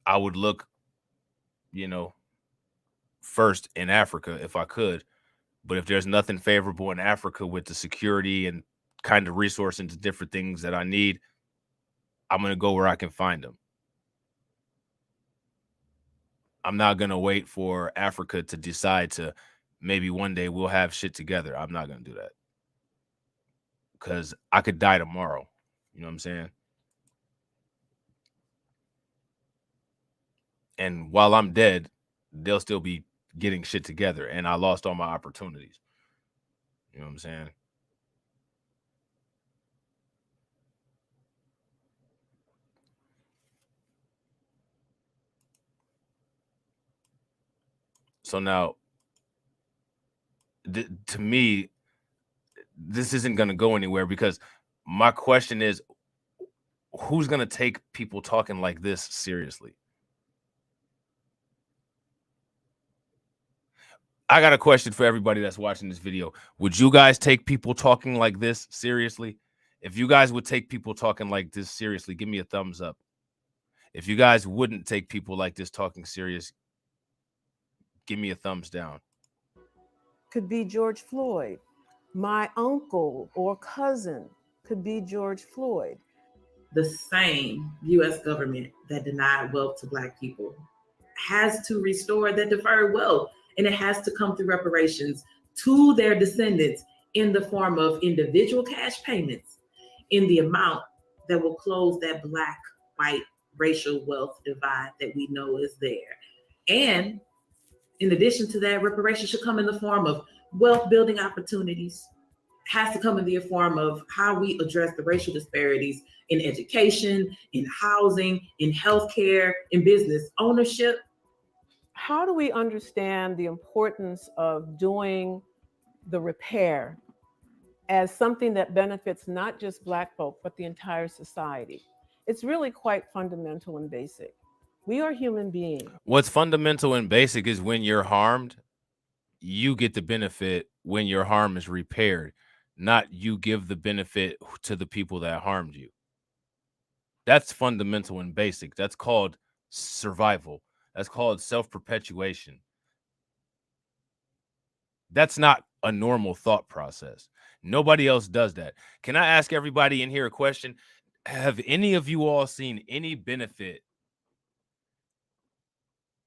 I would look, first in Africa if I could. But if there's nothing favorable in Africa with the security and kind of resource into different things that I need, I'm going to go where I can find them. I'm not going to wait for Africa to decide to maybe one day we'll have shit together. I'm not going to do that. Because I could die tomorrow. You know what I'm saying? And while I'm dead, they'll still be getting shit together. And I lost all my opportunities. You know what I'm saying? So now, to me, this isn't going to go anywhere because my question is, who's going to take people talking like this seriously? I got a question for everybody that's watching this video. Would you guys take people talking like this seriously? If you guys would take people talking like this seriously, give me a thumbs up. If you guys wouldn't take people like this talking serious, give me a thumbs down. Could be George Floyd. My uncle or cousin could be George Floyd. The same U.S. government that denied wealth to Black people has to restore that deferred wealth, and it has to come through reparations to their descendants in the form of individual cash payments in the amount that will close that Black-white racial wealth divide that we know is there. And in addition to that, reparations should come in the form of wealth building opportunities, has to come in the form of how we address the racial disparities in education, in housing, in healthcare, in business ownership. How do we understand the importance of doing the repair as something that benefits not just Black folk, but the entire society? It's really quite fundamental and basic. We are human beings. What's fundamental and basic is when you're harmed, you get the benefit when your harm is repaired, not you give the benefit to the people that harmed you. That's fundamental and basic. That's called survival. That's called self-perpetuation. That's not a normal thought process. Nobody else does that. Can I ask everybody in here a question? Have any of you all seen any benefit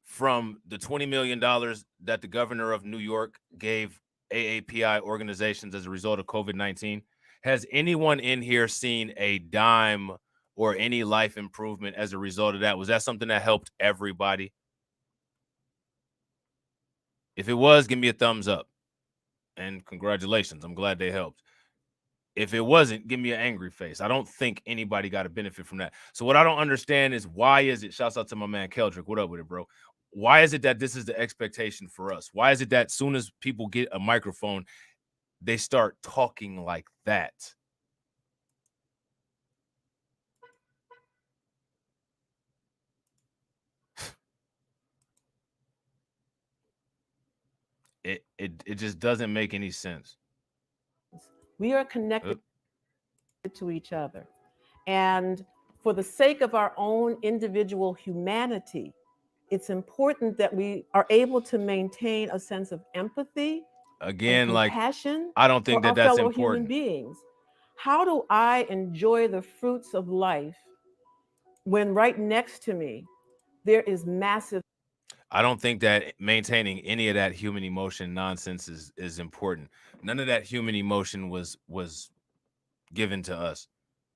from the $20 million that the governor of New York gave AAPI organizations as a result of COVID-19? Has anyone in here seen a dime or any life improvement as a result of that? Was that something that helped everybody? If it was, give me a thumbs up. And congratulations. I'm glad they helped. If it wasn't, give me an angry face. I don't think anybody got a benefit from that. So what I don't understand is why is it, shouts out to my man Keldrick, what up with it, bro? Why is it that this is the expectation for us? Why is it that soon as people get a microphone, they start talking like that? It just doesn't make any sense. We are connected to each other. And for the sake of our own individual humanity, it's important that we are able to maintain a sense of empathy Again, and like, compassion I don't think for our that that's fellow human important. beings. How do I enjoy the fruits of life when right next to me there is massive? I don't think that maintaining any of that human emotion nonsense is important. None of that human emotion was given to us.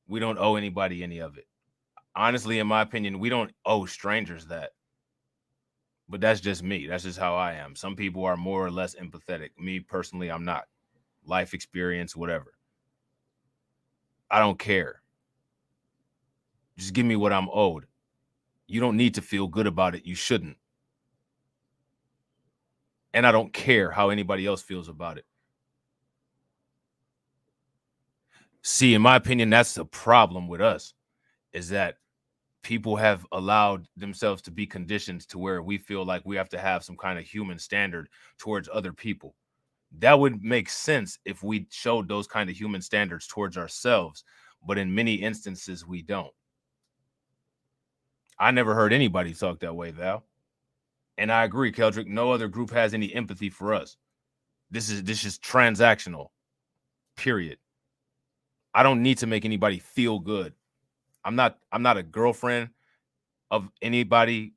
We don't owe anybody any of it. Honestly, in my opinion, we don't owe strangers that. But that's just me. That's just how I am. Some people are more or less empathetic. Me personally, I'm not. Life experience, whatever. I don't care. Just give me what I'm owed. You don't need to feel good about it. You shouldn't. And I don't care how anybody else feels about it. See, in my opinion, that's the problem with us, is that people have allowed themselves to be conditioned to where we feel like we have to have some kind of human standard towards other people. That would make sense if we showed those kind of human standards towards ourselves, but in many instances we don't. I never heard anybody talk that way, Val. And I agree, Keldrick, no other group has any empathy for us. This is transactional. Period. I don't need to make anybody feel good. I'm not a girlfriend of anybody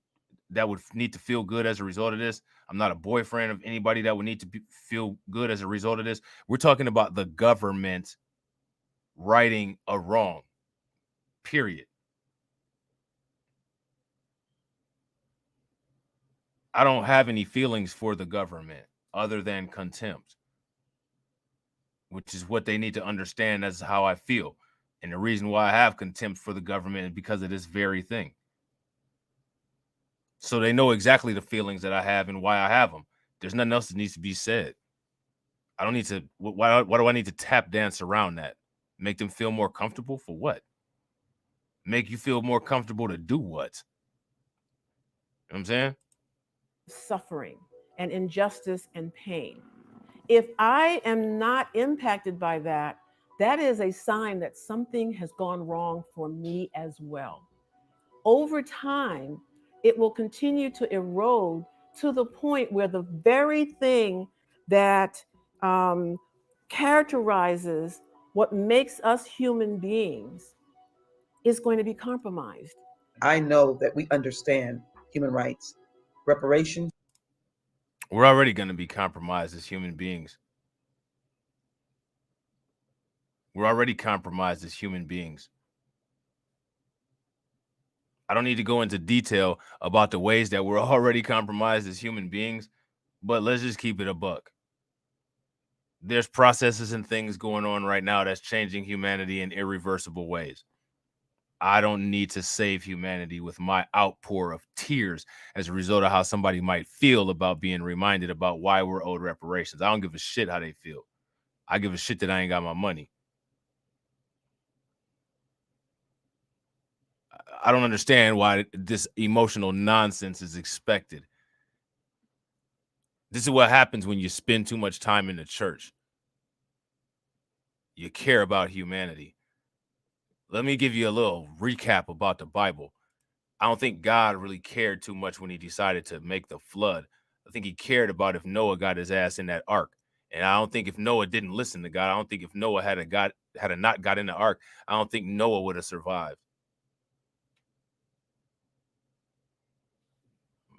that would need to feel good as a result of this. I'm not a boyfriend of anybody that would need to feel good as a result of this. We're talking about the government righting a wrong. Period. I don't have any feelings for the government other than contempt, which is what they need to understand. That's how I feel. And the reason why I have contempt for the government is because of this very thing. So they know exactly the feelings that I have and why I have them. There's nothing else that needs to be said. I don't need to, why do I need to tap dance around that? Make them feel more comfortable for what? Make you feel more comfortable to do what? You know what I'm saying? Suffering and injustice and pain. If I am not impacted by that, that is a sign that something has gone wrong for me as well. Over time, it will continue to erode to the point where the very thing that characterizes what makes us human beings is going to be compromised. I know that we understand human rights, reparations. We're already going to be compromised as human beings. We're already compromised as human beings. I don't need to go into detail about the ways that we're already compromised as human beings, but let's just keep it a buck. There's processes and things going on right now that's changing humanity in irreversible ways. I don't need to save humanity with my outpour of tears as a result of how somebody might feel about being reminded about why we're owed reparations. I don't give a shit how they feel. I give a shit that I ain't got my money. I don't understand why this emotional nonsense is expected. This is what happens when you spend too much time in the church. You care about humanity. Let me give you a little recap about the Bible. I don't think God really cared too much when he decided to make the flood. I think he cared about if Noah got his ass in that ark. And I don't think if Noah didn't listen to God, I don't think if Noah had not got in the ark, I don't think Noah would have survived.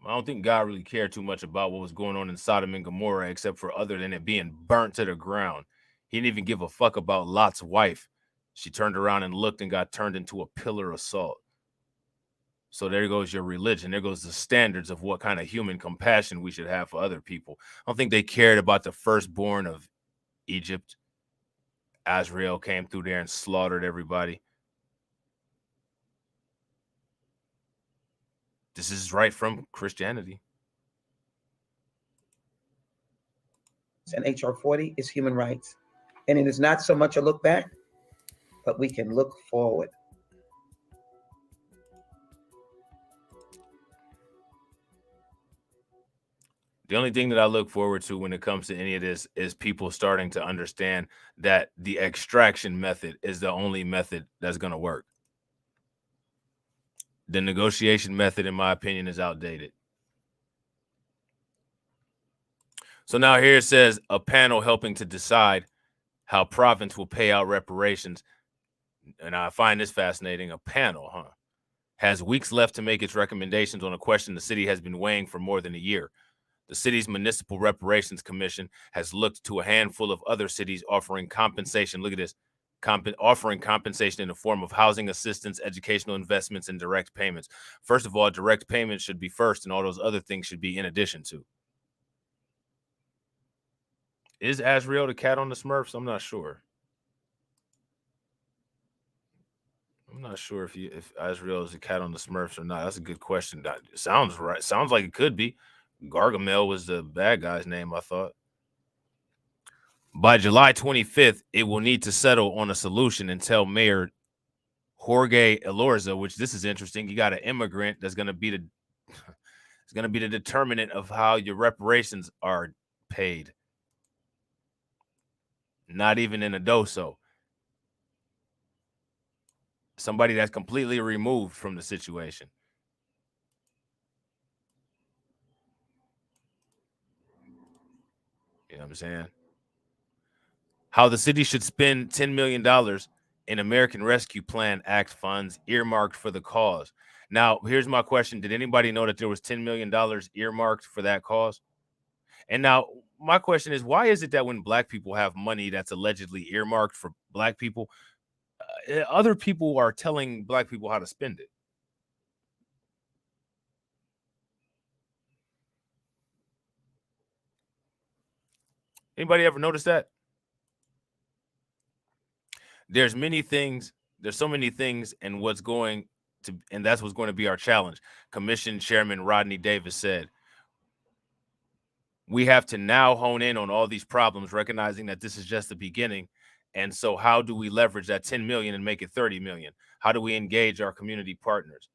I don't think God really cared too much about what was going on in Sodom and Gomorrah, except for other than it being burnt to the ground. He didn't even give a fuck about Lot's wife. She turned around and looked and got turned into a pillar of salt. So there goes your religion. There goes the standards of what kind of human compassion we should have for other people. I don't think they cared about the firstborn of Egypt. Azrael came through there and slaughtered everybody. This is right from Christianity. And HR 40 is human rights. And it is not so much a look back, but we can look forward. The only thing that I look forward to when it comes to any of this is people starting to understand that the extraction method is the only method that's going to work. The negotiation method, in my opinion, is outdated. So now here it says a panel helping to decide how province will pay out reparations. And I find this fascinating. A panel, has weeks left to make its recommendations on a question the city has been weighing for more than a year. The city's Municipal Reparations Commission has looked to a handful of other cities offering compensation. Look at this. Offering compensation in the form of housing assistance, educational investments, and direct payments. First of all, direct payments should be first, and all those other things should be in addition to. Is Azrael the cat on the Smurfs? I'm not sure. I'm not sure if Azrael is the cat on the Smurfs or not. That's a good question. That sounds right. Sounds like it could be. Gargamel was the bad guy's name, I thought. By July 25th, it will need to settle on a solution and tell Mayor Jorge Elorza, which this is interesting. You got an immigrant that's going to be the determinant of how your reparations are paid. Not even in a doso. Somebody that's completely removed from the situation. You know what I'm saying? How the city should spend $10 million in American Rescue Plan Act funds earmarked for the cause. Now, here's my question. Did anybody know that there was $10 million earmarked for that cause? And now my question is, why is it that when black people have money that's allegedly earmarked for black people, other people are telling black people how to spend it? Anybody ever notice that? There's so many things, and that's what's going to be our challenge. Commission Chairman Rodney Davis said, we have to now hone in on all these problems, recognizing that this is just the beginning. And so how do we leverage that 10 million and make it 30 million? How do we engage our community partners?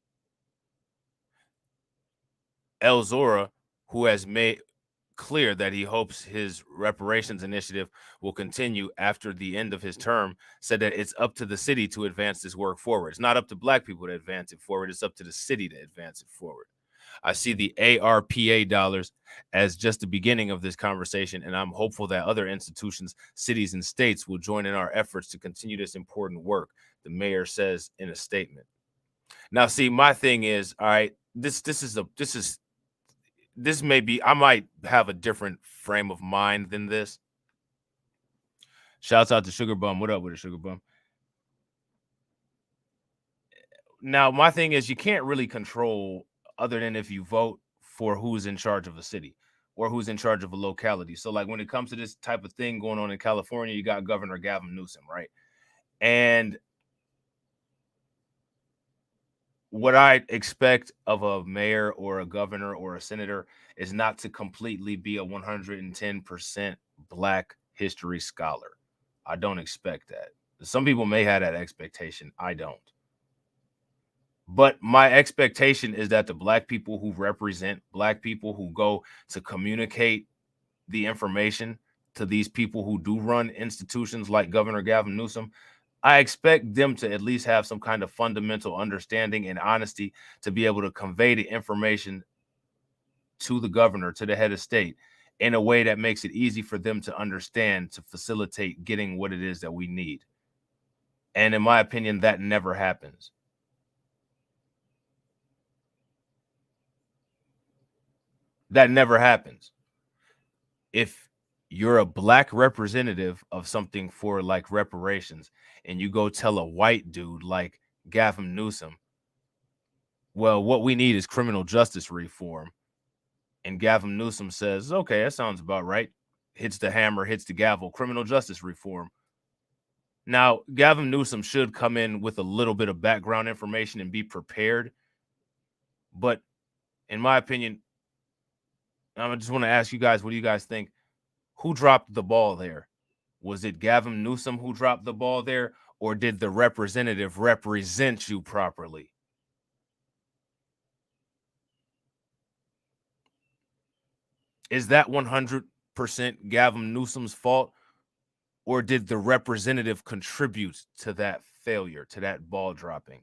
El Zora, who has made clear that he hopes his reparations initiative will continue after the end of his term, said that it's up to the city to advance this work forward. It's not up to black people to advance it forward. It's up to the city to advance it forward. I see the ARPA dollars as just the beginning of this conversation, and I'm hopeful that other institutions, cities, and states will join in our efforts to continue this important work, the mayor says in a statement. Now, see, my thing is, all right, this may be, I might have a different frame of mind than this. Shouts out to Sugar Bum. What up with it, Sugar Bum? Now, my thing is, you can't really control other than if you vote for who's in charge of a city or who's in charge of a locality. So, like, when it comes to this type of thing going on in California, you got Governor Gavin Newsom, right? And what I expect of a mayor or a governor or a senator is not to completely be a 110% Black history scholar. I don't expect that. Some people may have that expectation. I don't. But my expectation is that the Black people who represent Black people, who go to communicate the information to these people who do run institutions like Governor Gavin Newsom, I expect them to at least have some kind of fundamental understanding and honesty to be able to convey the information to the governor, to the head of state, in a way that makes it easy for them to understand, to facilitate getting what it is that we need. And in my opinion, that never happens. That never happens. If you're a Black representative of something for like reparations and you go tell a white dude like Gavin Newsom, well, what we need is criminal justice reform. And Gavin Newsom says, okay, that sounds about right. Hits the hammer, hits the gavel, criminal justice reform. Now, Gavin Newsom should come in with a little bit of background information and be prepared. But in my opinion, I just want to ask you guys, what do you guys think? Who dropped the ball there? Was it Gavin Newsom who dropped the ball there, or did the representative represent you properly? Is that 100% Gavin Newsom's fault, or did the representative contribute to that failure, to that ball dropping,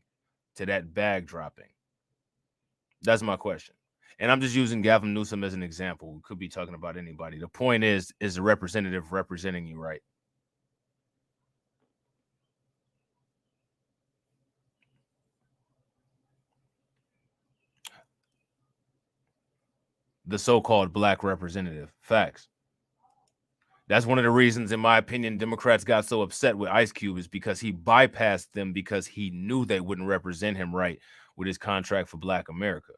to that bag dropping? That's my question. And I'm just using Gavin Newsom as an example. We could be talking about anybody. The point is the representative representing you right? The so-called black representative. Facts. That's one of the reasons, in my opinion, Democrats got so upset with Ice Cube, is because he bypassed them because he knew they wouldn't represent him right with his contract for Black America.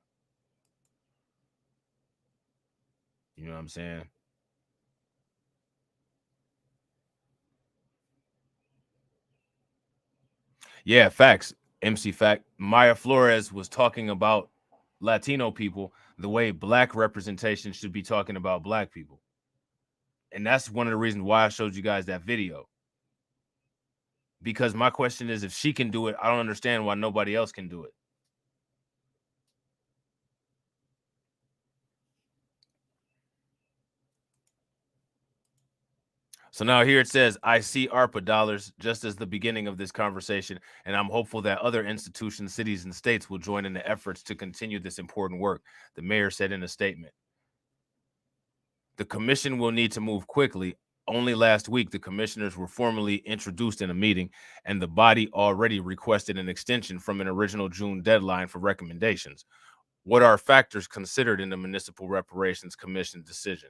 You know what I'm saying? Yeah, facts. MC Fact. Maya Flores was talking about Latino people the way black representation should be talking about black people. And that's one of the reasons why I showed you guys that video. Because my question is, if she can do it, I don't understand why nobody else can do it. So now here it says, I see ARPA dollars just as the beginning of this conversation, and I'm hopeful that other institutions, cities, and states will join in the efforts to continue this important work, the mayor said in a statement. The commission will need to move quickly. Only last week, the commissioners were formally introduced in a meeting, and the body already requested an extension from an original June deadline for recommendations. What are factors considered in the Municipal Reparations Commission decision?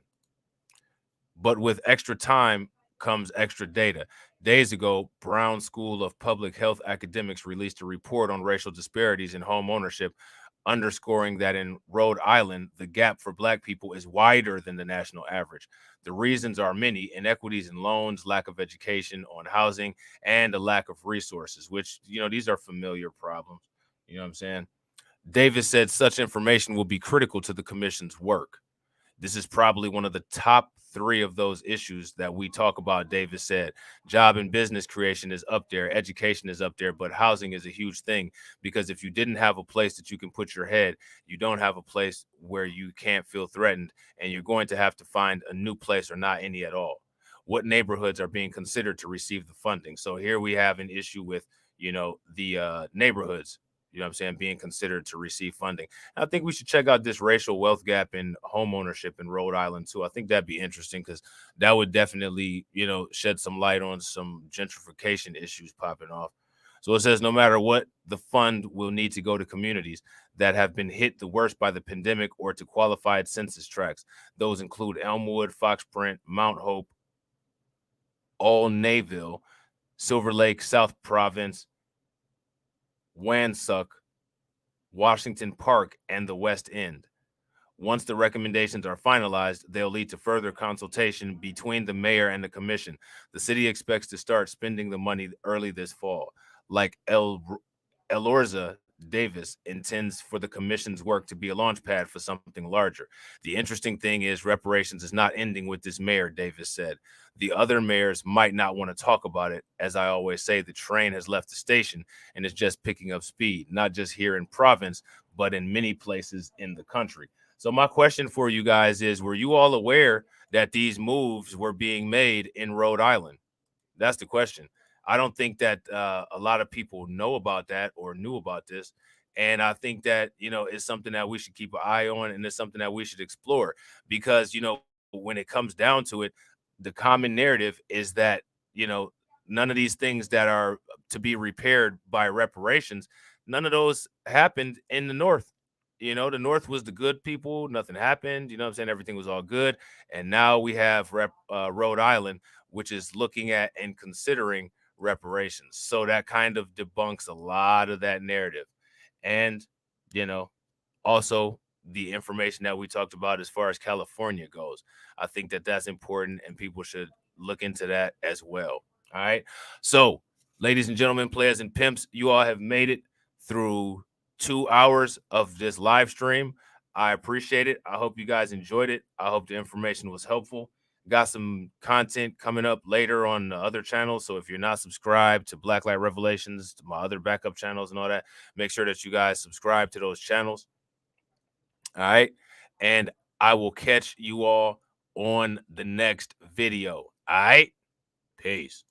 But with extra time comes extra data. Days ago, Brown School of Public Health academics released a report on racial disparities in home ownership, underscoring that in Rhode Island, the gap for Black people is wider than the national average. The reasons are many: inequities in loans, lack of education on housing, and a lack of resources, which, these are familiar problems. You know what I'm saying? Davis said such information will be critical to the commission's work. This is probably one of the top 3 of those issues that we talk about. Davis said job and business creation is up there, education is up there, but housing is a huge thing, because if you didn't have a place that you can put your head, you don't have a place where you can't feel threatened, and you're going to have to find a new place or not any at all. What neighborhoods are being considered to receive the funding? So here we have an issue with, the neighborhoods, what I'm saying, being considered to receive funding. I think we should check out this racial wealth gap in home ownership in Rhode Island too. I think that'd be interesting, because that would definitely, shed some light on some gentrification issues popping off. So it says no matter what, the fund will need to go to communities that have been hit the worst by the pandemic or to qualified census tracts. Those include Elmwood, Fox Brent, Mount Hope, All Nayville, Silver Lake, South Province, Wansuck, Washington Park, and the West End. Once the recommendations are finalized, they'll lead to further consultation between the mayor and the commission. The city expects to start spending the money early this fall. Like Elorza Davis intends for the commission's work to be a launch pad for something larger. The interesting thing is reparations is not ending with this mayor, Davis said. The other mayors might not want to talk about it. As I always say, the train has left the station and is just picking up speed, not just here in province, but in many places in the country. So my question for you guys is, were you all aware that these moves were being made in Rhode Island? That's the question. I don't think that a lot of people know about that or knew about this. And I think that, it's something that we should keep an eye on, and it's something that we should explore, because, when it comes down to it, the common narrative is that, none of these things that are to be repaired by reparations, none of those happened in the North. The North was the good people. Nothing happened. You know what I'm saying? Everything was all good. And now we have Rhode Island, which is looking at and considering reparations. So that kind of debunks a lot of that narrative. And, also the information that we talked about as far as California goes. I think that that's important, and people should look into that as well. All right. So, ladies and gentlemen, players and pimps, you all have made it through 2 hours of this live stream. I appreciate it. I hope you guys enjoyed it. I hope the information was helpful. Got some content coming up later on the other channels. So if you're not subscribed to Blacklight Revelations, to my other backup channels and all that, make sure that you guys subscribe to those channels. All right. And I will catch you all on the next video. All right. Peace.